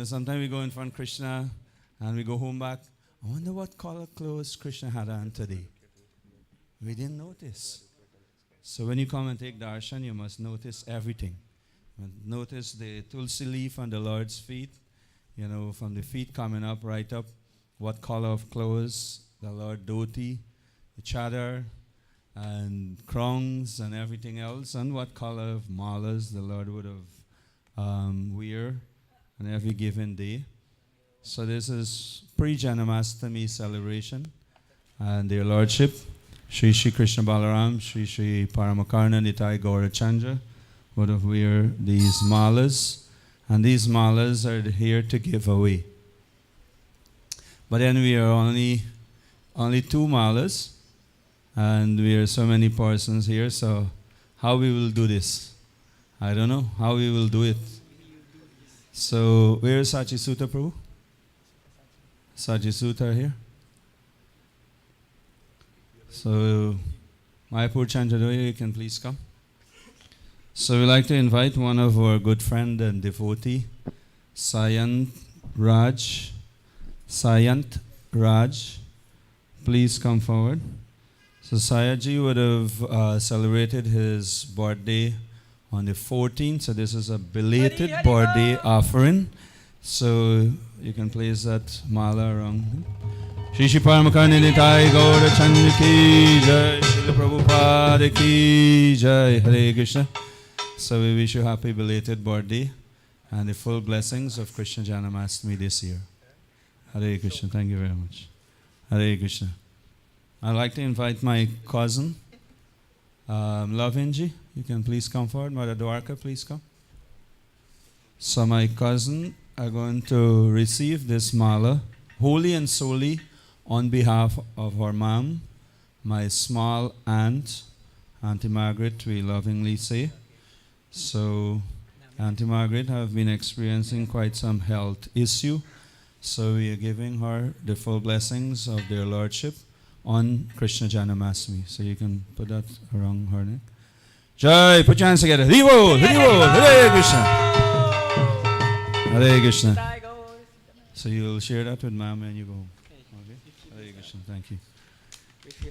Sometimes we go in front of Krishna and we go home back. I wonder what color clothes Krishna had on today. We didn't notice. So when you come and take darshan, you must notice everything. Notice the tulsi leaf on the Lord's feet. From the feet coming up, right up, what color of clothes the Lord dhoti, the chadar, and crowns and everything else, and what color of malas the Lord would have wear on every given day. So this is pre-Janmastami celebration, and their Lordship, Shri Shri Krishna Balaram, Shri Shri Paramakarna Nitai Gaurachandra, would have wear these malas. And these malas are here to give away. But then we are only 2 malas, and we are so many persons here. So how we will do this? I don't know how we will do it. So where is Sachi Sutta Prabhu? Sachi Sutta here. So Mayapur Chandradoya, you can please come. So we'd like to invite one of our good friend and devotee, Sayant Raj. Please come forward. So Sayaji would have celebrated his birthday on the 14th. So this is a belated birthday offering. So you can place that mala around him. Shri Shri Paramakarna Nitai Gaura Chandra ki jai. Srila Prabhupada ki jai. Hare Krishna. So we wish you happy belated birthday and the full blessings of Krishna Janmastami this year. Hare Krishna. Thank you very much. Hare Krishna. I'd like to invite my cousin, Lavinji. You can please come forward. Mother Dwarka, please come. So my cousin are going to receive this mala wholly and solely on behalf of her mom, my small aunt, Auntie Margaret, we lovingly say. So Auntie Margaret have been experiencing quite some health issue. So we are giving her the full blessings of their Lordship on Krishna Janmastami. So you can put that around her neck. Jai, put your hands together. Hare Krishna. Hare Krishna. So you'll share that with Ma'am when you go home. Okay? Hare Krishna. Thank you.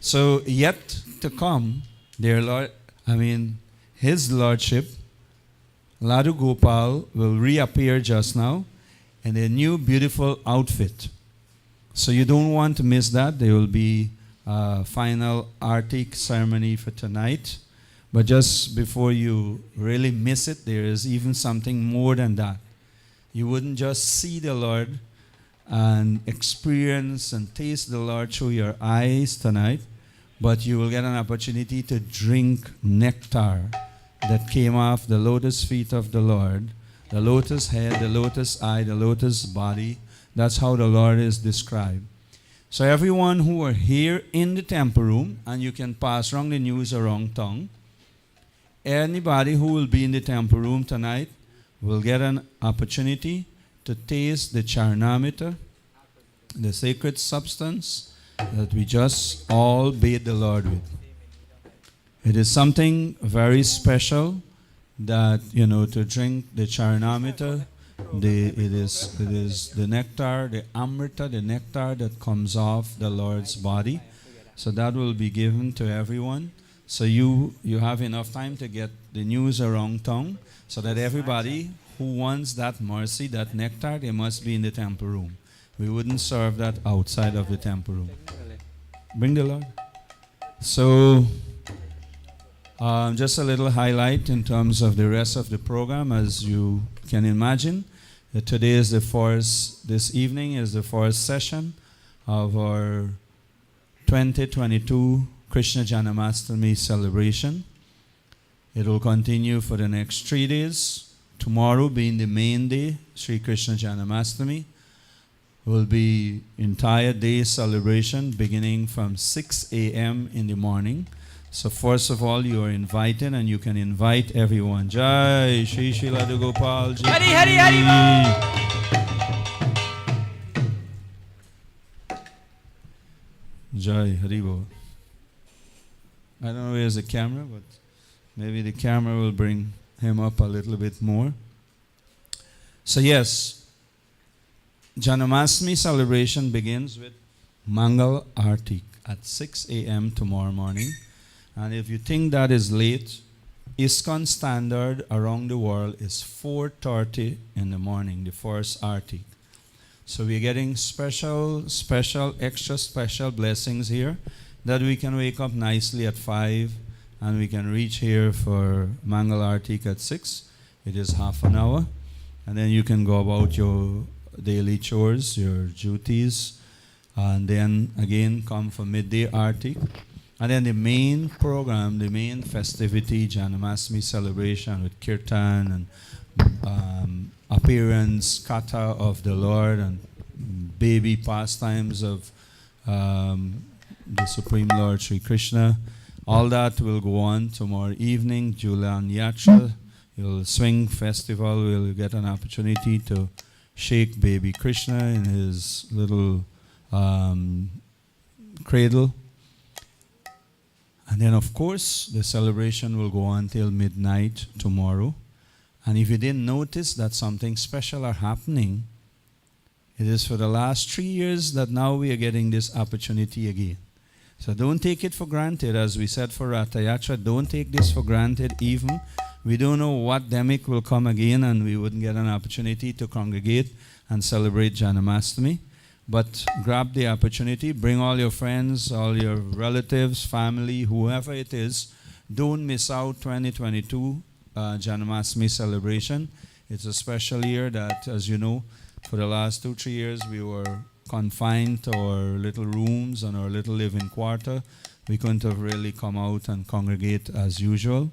So yet to come, His Lordship, Ladu Gopal, will reappear just now in a new beautiful outfit. So you don't want to miss that. There will be a final Artik ceremony for tonight. But just before you really miss it, there is even something more than that. You wouldn't just see the Lord and experience and taste the Lord through your eyes tonight, but you will get an opportunity to drink nectar that came off the lotus feet of the Lord, the lotus head, the lotus eye, the lotus body. That's how the Lord is described. So everyone who are here in the temple room, and you can pass around the news around town, anybody who will be in the temple room tonight will get an opportunity to taste the charnamrita, the sacred substance that we just all bathe the Lord with. It is something very special that, to drink the charnamrita it is the nectar, the amrita, the nectar that comes off the Lord's body. So that will be given to everyone. So you have enough time to get the news around town, so that everybody who wants that mercy, that nectar, they must be in the temple room. We wouldn't serve that outside of the temple room. Bring the Lord. So, just a little highlight in terms of the rest of the program. As you can imagine, today is this evening is the first session of our 2022 Krishna Janmastami celebration. It will continue for the next 3 days. Tomorrow being the main day, Sri Krishna Janmastami, will be entire day celebration beginning from 6 a.m. in the morning. So first of all, you are invited, and you can invite everyone. Jai Shri Srila Gopal Ji. Hari Hari Hari Bol. Jai Haribo. I don't know where's the camera, but maybe the camera will bring him up a little bit more. So yes, Janmashtami celebration begins with Mangal Artik at 6 a.m. tomorrow morning. And if you think that is late, ISKCON standard around the world is 4:30 in the morning, the first Artik. So we're getting extra special blessings here, that we can wake up nicely at 5 and we can reach here for Mangal Artik at 6. It is half an hour. And then you can go about your daily chores, your duties, and then again come for midday Artik. And then the main program, the main festivity, Janmashtami celebration with kirtan and appearance, kata of the Lord, and baby pastimes of the Supreme Lord Sri Krishna. All that will go on tomorrow evening. Julian Yatra, you'll swing festival. We'll get an opportunity to shake baby Krishna in his little cradle. And then, of course, the celebration will go on till midnight tomorrow. And if you didn't notice that something special are happening, it is for the last 3 years that now we are getting this opportunity again. So don't take it for granted. As we said for Ratha Yatra, don't take this for granted even. We don't know what demic will come again and we wouldn't get an opportunity to congregate and celebrate Janmashtami. But grab the opportunity, bring all your friends, all your relatives, family, whoever it is. Don't miss out 2022 Janmashtami celebration. It's a special year that, as you know, for the last 2-3 years we were confined to our little rooms and our little living quarter. We couldn't have really come out and congregate as usual.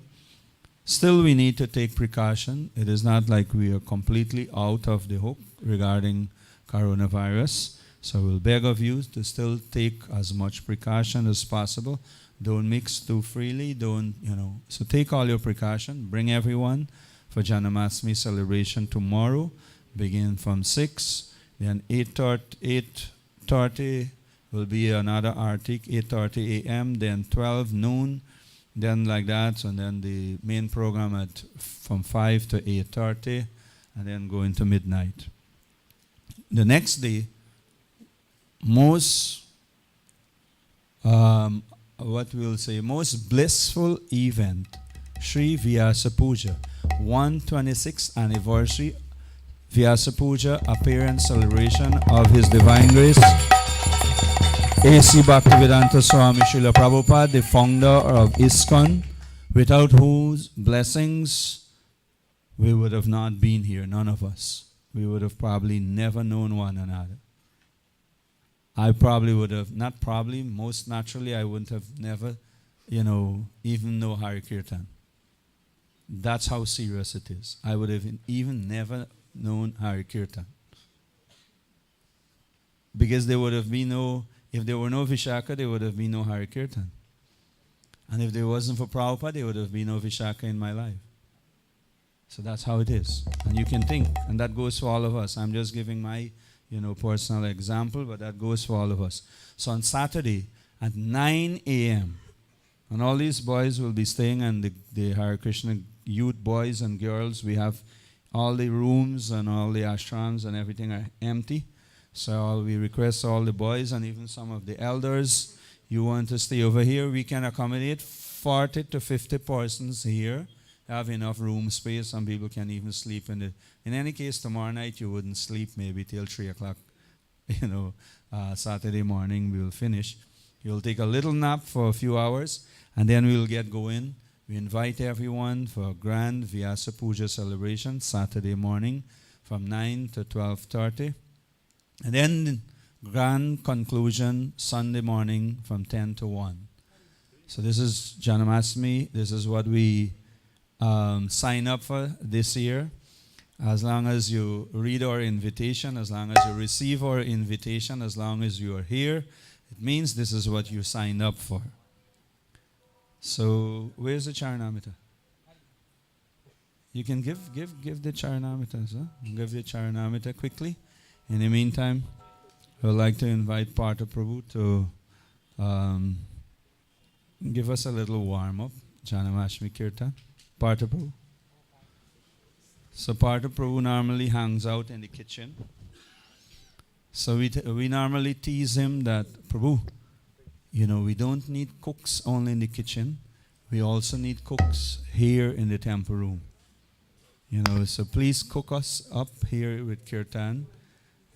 Still, we need to take precaution. It is not like we are completely out of the hook regarding coronavirus. So we'll beg of you to still take as much precaution as possible. Don't mix too freely. So take all your precaution. Bring everyone for Janmashtami celebration tomorrow. Begin from 6. Then 8:30 will be another Artik, 8:30 a.m. Then 12 noon. Then like that. And then the main program from 5 to 8:30. And then go into midnight. The next day, most blissful event, Sri Vyasa Puja, 126th anniversary Vyasa Puja appearance celebration of His Divine Grace A.C. Bhaktivedanta Swami Srila Prabhupada, the founder of ISKCON, without whose blessings we would have not been here, none of us. We would have probably never known one another. I probably would have, most naturally, I wouldn't have never, even know Hari Kirtan. That's how serious it is. I would have even never known Hari Kirtan. Because there would have been if there were no Vishaka, there would have been no Hari Kirtan. And if there wasn't for Prabhupada, there would have been no Vishaka in my life. So that's how it is. And you can think, and that goes for all of us. I'm just giving my personal example, but that goes for all of us. So on Saturday at 9 a.m., and all these boys will be staying, and the Hare Krishna youth boys and girls, we have all the rooms and all the ashrams and everything are empty. So we request all the boys and even some of the elders, you want to stay over here, we can accommodate 40 to 50 persons here, have enough room space. Some people can even sleep in it. In any case, tomorrow night you wouldn't sleep maybe till 3 o'clock. Saturday morning we will finish. You'll take a little nap for a few hours and then we'll get going. We invite everyone for a grand Vyasa Puja celebration Saturday morning from 9 to 12:30. And then grand conclusion Sunday morning from 10 to 1. So this is Janmastami. This is what we sign up for this year. As long as you read our invitation, as long as you receive our invitation, as long as you are here, it means this is what you signed up for. So where's the Charanamrita? You can give the Charanamrita, huh? Give the Charanamrita quickly. In the meantime, I would like to invite Partha Prabhu to give us a little warm-up, Janamastami Kirtan. Partha Prabhu. So Partha Prabhu normally hangs out in the kitchen. So we normally tease him that, Prabhu, we don't need cooks only in the kitchen. We also need cooks here in the temple room. So please cook us up here with Kirtan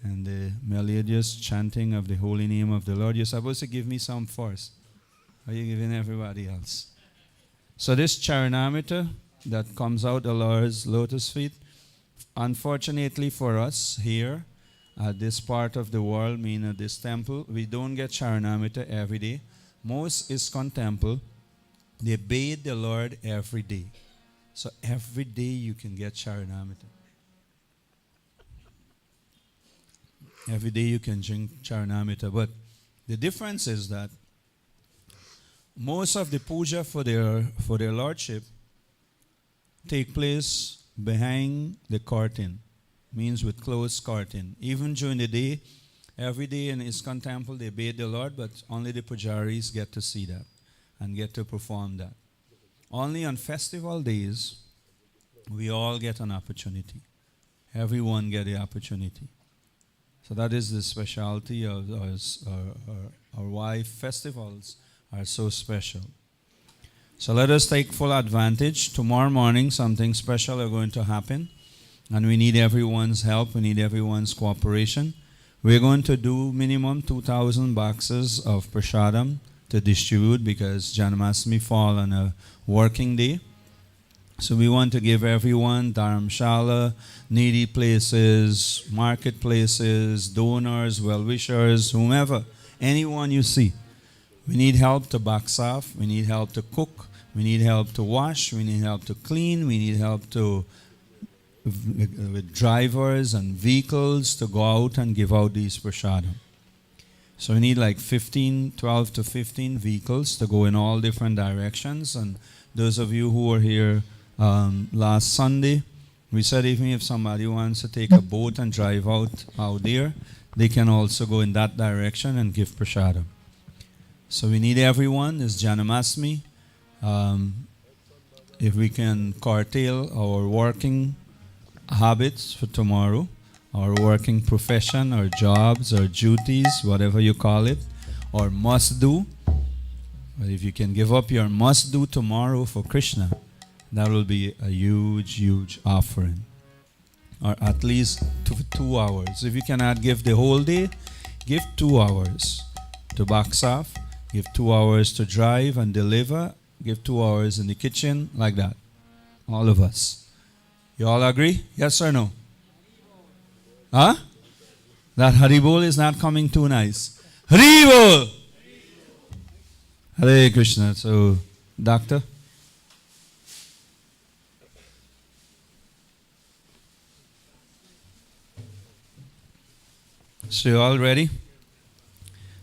and the melodious chanting of the holy name of the Lord. You're supposed to give me some first. Or are you giving everybody else? So this Charanamrita that comes out the Lord's lotus feet, unfortunately for us here at this part of the world, meaning at this temple, we don't get Charanamrita every day. Most ISKCON temple, they bathe the Lord every day. So every day you can get Charanamrita. Every day you can drink Charanamrita. But the difference is that most of the puja for their lordship take place behind the curtain, means with closed curtain. Even during the day, every day in ISKCON temple they bathe the Lord, but only the pujaris get to see that and get to perform that. Only on festival days, we all get an opportunity. Everyone get the opportunity. So that is the specialty of our why festivals are so special. So let us take full advantage. Tomorrow morning, something special is going to happen. And we need everyone's help. We need everyone's cooperation. We're going to do minimum 2,000 boxes of prasadam to distribute because Janmastami fall on a working day. So we want to give everyone, dharamshala, needy places, marketplaces, donors, well-wishers, whomever, anyone you see. We need help to box off. We need help to cook. We need help to wash. We need help to clean. We need help with drivers and vehicles to go out and give out these prasadam. So we need like 12 to 15 vehicles to go in all different directions. And those of you who were here last Sunday, we said even if somebody wants to take a boat and drive out there, they can also go in that direction and give prasadam. So we need everyone. It's Janmastami. If we can curtail our working habits for tomorrow, our working profession, or jobs, or duties, whatever you call it, or must do. But if you can give up your must do tomorrow for Krishna, that will be a huge, huge offering. Or at least 2 hours. If you cannot give the whole day, give 2 hours to box off, give 2 hours to drive and deliver, give 2 hours in the kitchen, like that. All of us. You all agree? Yes or no? Huh? That Haribol is not coming too nice. Haribol! Hare Krishna. So, doctor? So you all ready?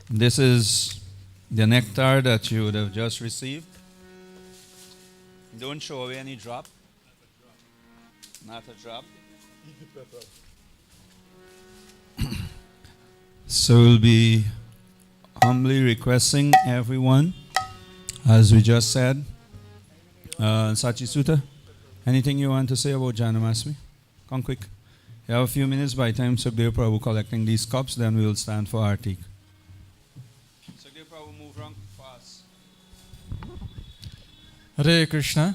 This is the nectar that you would have just received. Don't show away any drop. Not a drop. So we'll be humbly requesting everyone, as we just said. Sachi Sutta, anything you want to say about Janmastami? Come quick. You have a few minutes by the time Sukdev Prabhu collecting these cups, then we will stand for Artik. Sukdev Prabhu, move wrong fast. Hare Krishna.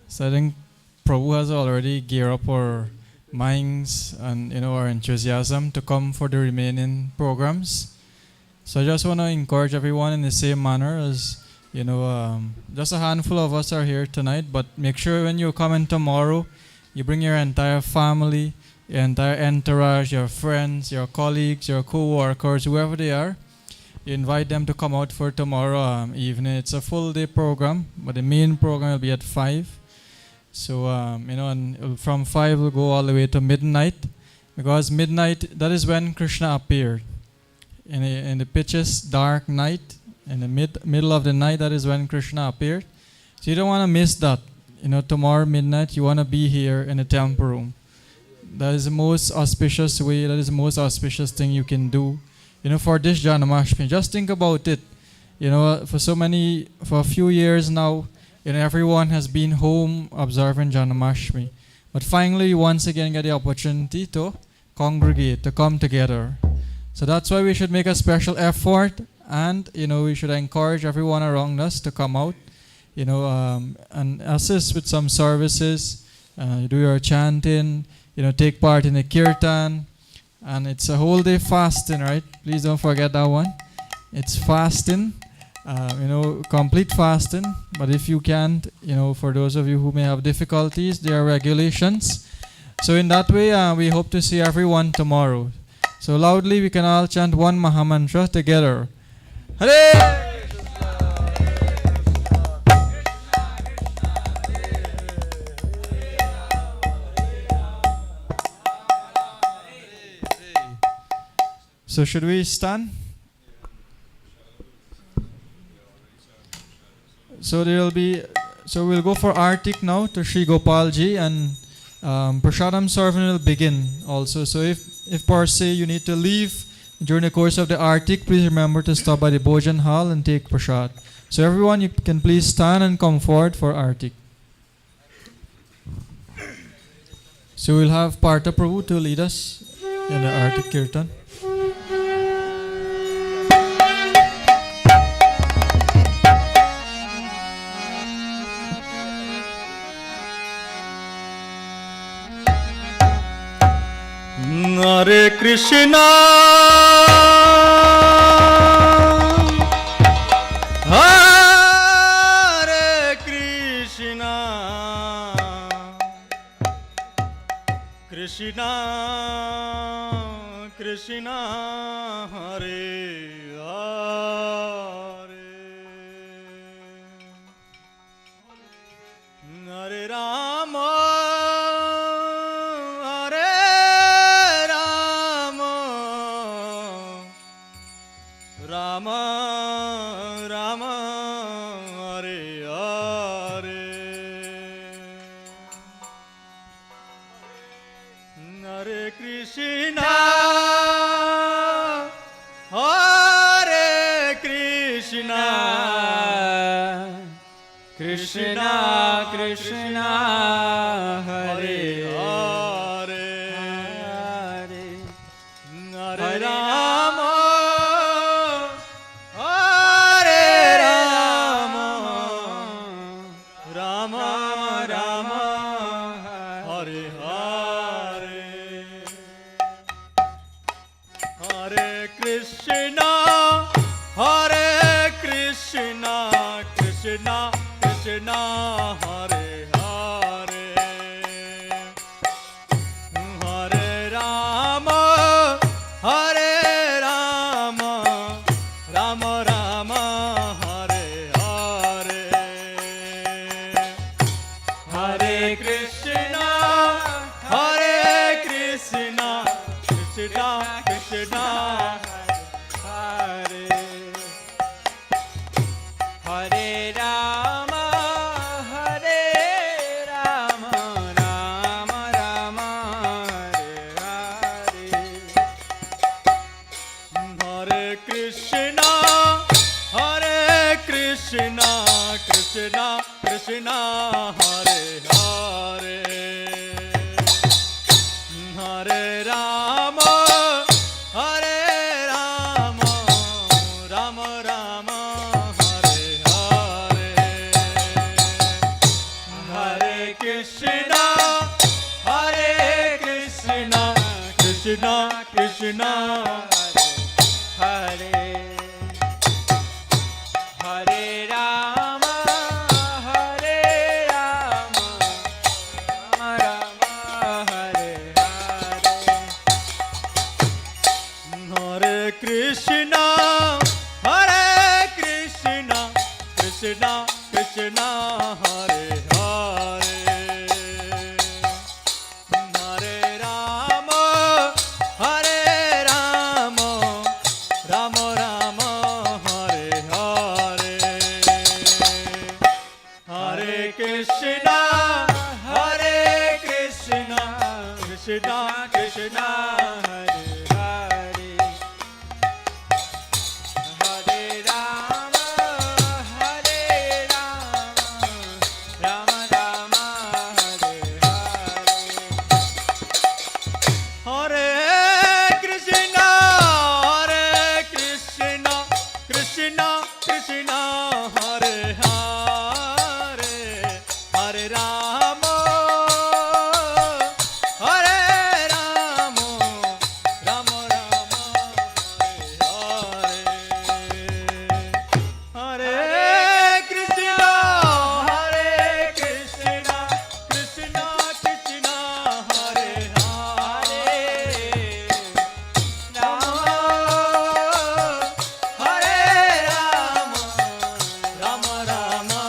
So I think Prabhu has already geared up our minds and our enthusiasm to come for the remaining programs. So I just want to encourage everyone in the same manner as just a handful of us are here tonight, but make sure when you come in tomorrow, you bring your entire family, your entire entourage, your friends, your colleagues, your co-workers, whoever they are. You invite them to come out for tomorrow evening. It's a full day program, but the main program will be at 5. So, and from 5 we'll go all the way to midnight, because midnight, that is when Krishna appeared. In the pitchest dark night, in the middle of the night, that is when Krishna appeared. So you don't want to miss that. Tomorrow midnight, you want to be here in the temple room. That is the most auspicious way, that is the most auspicious thing you can do, for this Janmashtami. Just think about it. For a few years now, everyone has been home observing Janmashtami. But finally, you once again get the opportunity to congregate, to come together. So that's why we should make a special effort, and we should encourage everyone around us to come out, and assist with some services, do your chanting, take part in the kirtan, and it's a whole day fasting, right? Please don't forget that one. It's fasting, complete fasting. But if you can't, for those of you who may have difficulties, there are regulations. So in that way, we hope to see everyone tomorrow. So loudly, we can all chant one Mahamantra together. Hare! So should we stand? So we'll go for Artik now to Sri Gopalji, and Prasadam serving will begin also. So if per se you need to leave during the course of the Artik, please remember to stop by the Bhojan Hall and take Prasad. So everyone, you can please stand and come forward for Artik. So we'll have Partha Prabhu to lead us in the Artik Kirtan. Hare Krishna, Hare Krishna, Krishna Krishna, Hare Hare, Hare Rama, Rama Rama, Hare Hare, Hare Krishna, Hare Krishna, Krishna Krishna, Hare Hare, Hare Rama, Krishna Krishna, Hare Hare, Hare Rama, Hare Rama, Rama Rama, Hare Hare, Hare Krishna, Hare Krishna, Krishna Krishna, Hare Hare Rama, Hare Rama, Rama Rama, Hare Hare, Hare Krishna, Hare Krishna, Krishna Krishna, Hare Hare, Hare Rama, Hare Rama, Rama Rama, Hare Hare. Hare Krishna, Hare Krishna, Krishna Krishna, Hare Hare. Hare Rama, Hare Rama, Rama Rama, Hare Hare. Hare Krishna, Hare Krishna, Krishna Krishna, Hare Hare. Hare Rama, Hare Rama, Rama Rama, Hare Hare. Hare Krishna, Hare Krishna, Krishna Krishna, Hare Hare. Hare Rama, Hare Rama, Rama Rama, Hare Hare. Hare Krishna, Hare Krishna, Krishna Krishna, Hare Hare. Rama, Hare Rama, Rama Rama,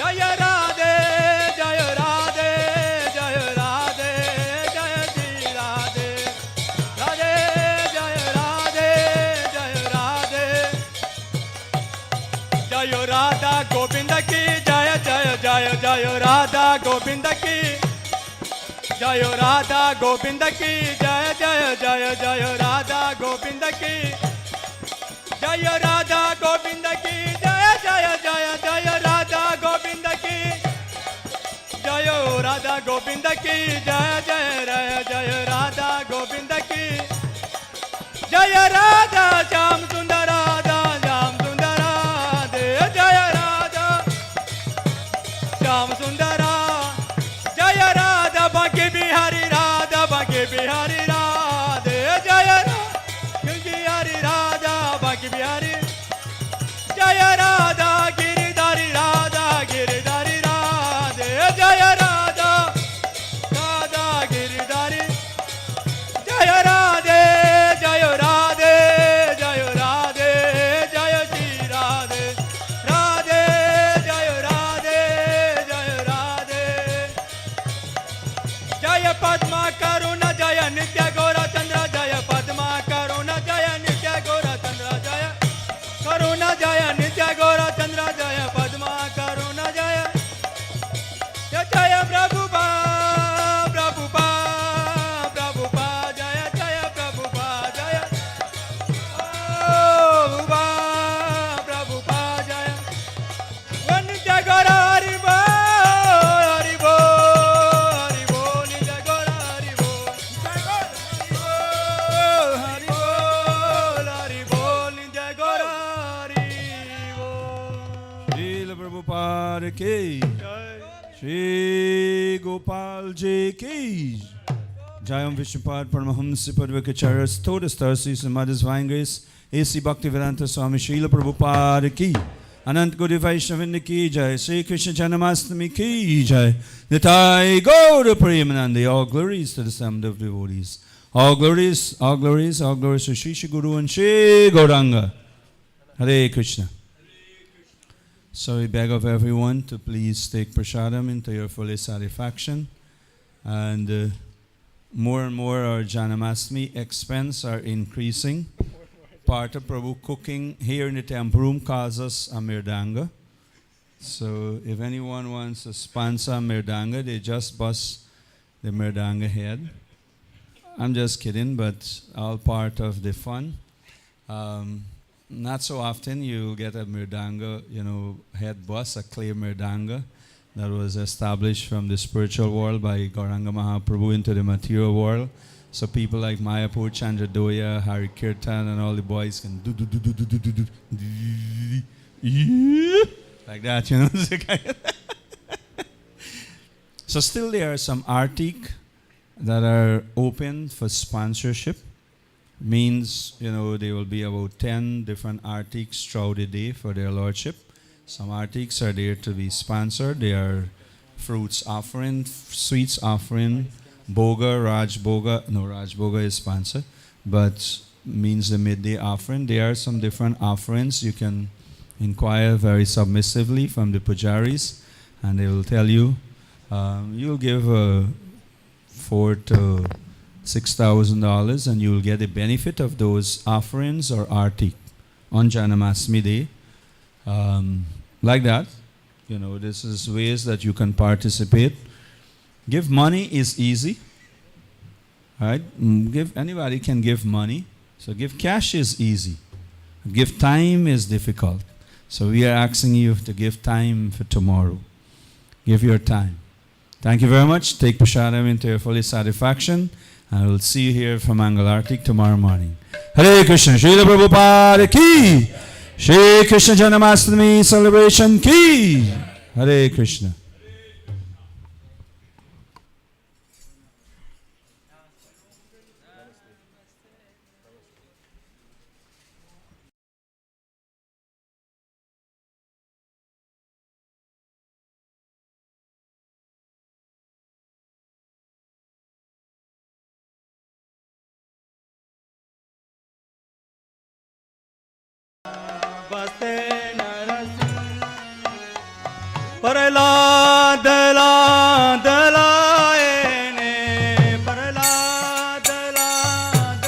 Jaya Radhe, Jaya Radhe, Jaya Radhe, Jaya Shri Radhe. Radhe, Jaya Radhe, Jaya Radhe. Jaya Radha Govinda ki, Jaya Jaya Jaya Jaya Radha Govinda ki. Jaya Radha Govinda ki, Jaya Jaya Jaya Jaya Radha Govinda ki. Jaya Radha Govinda ki, Jaya Jaya Jaya Jaya Radha Govinda ki. Jaya Radha Govinda ki, Jaya Jaya Jaya Jaya Radha Govinda ki. Jaya Radha Jam Sundar Radha Jam Sundar Radhe. Jaya Radha Jam Sundar Jaya Radha Bhagi Bihari Radha Bhagi Bihari Radhe. Jaya Radha Bihari Radha Bhagi Bihari. Jaya Radha Giridhari Radha Giridhari Radhe. Jaya Radha Radha Giridhari. Jaya Radhe Jaya Radhe Jaya Radhe Jaya Shri Radhe. Radhe Jaya Radhe Jaya Radhe. Jaya Padma Karuna Jaya Nitya Gaura Chandra Jaya Padma Karuna Jaya Nitya Gaura Chandra Jaya Karuna Jaya Nitya Gaura Chandra Jaya Padma Karuna Jaya. Jaya Prabhupada Prabhupada Prabhupada Jaya Jaya Prabhupada Jaya Prabhupada Prabhupada Jaya. Nitya Gaura Hari Bol Hari Bol Hari Bol Nitya Gaura Hari Bol Hari Bol Hari Bol Nitya Gaura Hari Bol. Srila Prabhupada ki, Shri Gopal Ji ki. Jayam Vishnupad Paramahamsa Padvakacharya Stodastar Sri Samadhis Vaingris A.C. Bhaktivedanta Swami Srila Prabhupada ki. Anant Guru Vaishnavinda ki jai. Sri Krishna Janmastami ki jai. Nitai Gaura Premanandi. All glories to the sum of devotees. All glories, all glories, all glories to Shri Shri Guru and Shri Gauranga. Hare Krishna. So we beg of everyone to please take prasadam into your fullest satisfaction. And more and more our Janmastami expense are increasing. Part of Prabhu cooking here in the temple room calls us a mirdanga. So if anyone wants to sponsor a mirdanga, they just bust the mirdanga head. I'm just kidding, but all part of the fun. Not so often you get a mirdanga, head bust, a clay mirdanga that was established from the spiritual world by Gauranga Mahaprabhu into the material world. So people like Mayapur, Chandradoya, Hari Kirtan, and all the boys can do like that, So still there are some artik that are open for sponsorship. Means, there will be about 10 different artiks throughout the day for their lordship. Some artiks are there to be sponsored. They are fruits offering, sweets offering, Boga, Raj Boga. No, Raj Boga is sponsored, but means the midday offering. There are some different offerings. You can inquire very submissively from the pujaris, and they will tell you. You'll give $4,000 to $6,000, and you will get the benefit of those offerings or artik on Janmastami Day. Like that, this is ways that you can participate. Give money is easy, right? Anybody can give money. So give cash is easy. Give time is difficult. So we are asking you to give time for tomorrow. Give your time. Thank you very much. Take prasadam into your full satisfaction. And we'll see you here for Mangal Artik tomorrow morning. Hare Krishna. Srila Prabhupada ki. Shri Krishna Janmastami celebration ki. Hare Krishna. Prahlad लाद लायने प्रहलाद लाद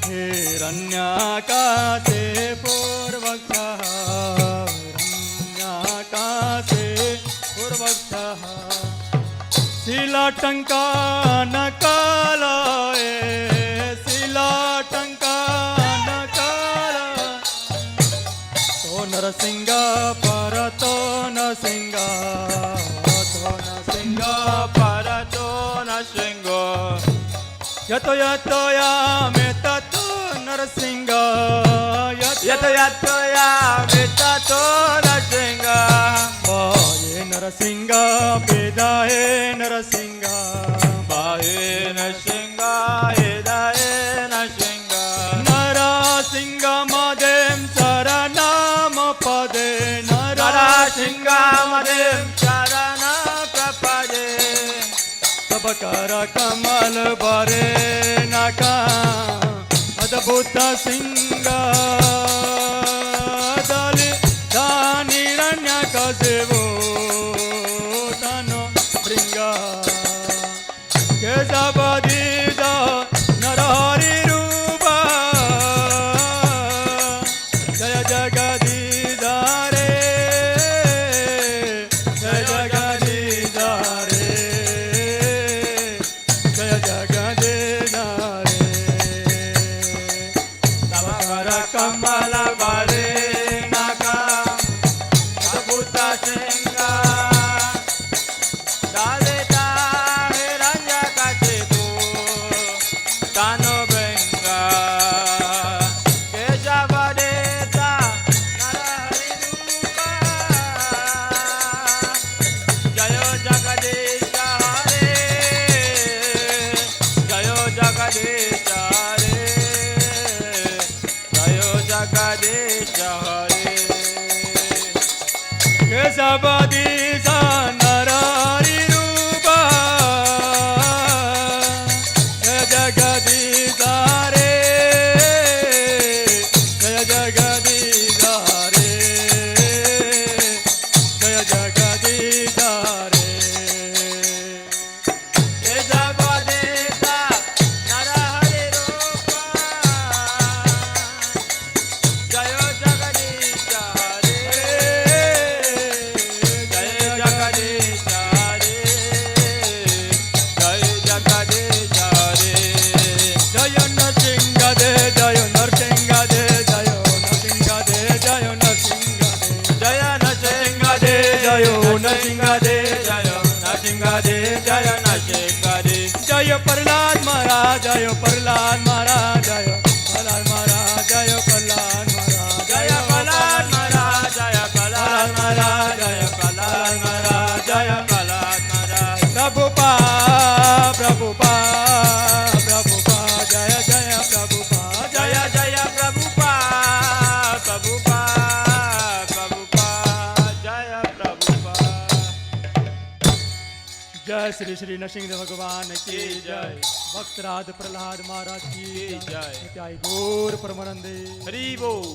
हिरण्याकाशे पूर्वक्षः हिरण्याकाशे पूर्वक्षः शिलाटङ्कानकालये शिलाटङ्कानकालये तो नरसिंह परतो नरसिंह तो नरसिंह परतो नरसिंह यतो यतो यामे ततो नरसिंह यतो यतो यामे ततो नरसिंह बाये नरसिंह वेदाये नरसिंह बाये नरसिंह वेदाये नरसिंह नरसिंह मदेम शरणम पदे नरसिंह मदेम शरण प्रपदे तब कर कमल बरे नका अद्भुत सिंह दलि दानिरण्य कसेवो तनो भृंग केशवदीद नरहरि रूप जय जगदीश रे जय जगदीश रे जय जगदीश रे तब कर कमल बरे नका अद्भुत सिंह दारिदा हिरण्य कशिपु तनु भृंग केशवदीद नरहरि रूप जय जगदीश हरे जय जगदीश हरे जय जगदीश हरे केशवदीश नरहरि रूप जय जगदीश हरे जय जगदीश हरे जय जगदीश हरे केशवदीश नरहरि रूप जय जगदीश हरे जय जगदीश हरे जय जगदीश हरे जय नरसिंह दे जय नरसिंह दे जय नरसिंह दे जय नरसिंह दे जय नरसिंह दे जय नरसिंह दे जय नरसिंह दे जय नरसिंह दे जय प्रहलाद महाराज जय प्रहलाद महाराज जय प्रहलाद महाराज जय प्रहलाद महाराज जय प्रहलाद महाराज जय प्रहलाद महाराज जय प्रहलाद महाराज जय प्रहलाद महाराज प्रभुपा प्रभुपा प्रभुपा जय जय प्रभुपा जय जय प्रभुपा प्रभुपा प्रभुपा जय प्रभुपा जय श्री श्री नरसिंह भगवान की जय भक्तराज प्रहलाद महाराज की जय नित्याय गौर परमानंदे हरि बोल।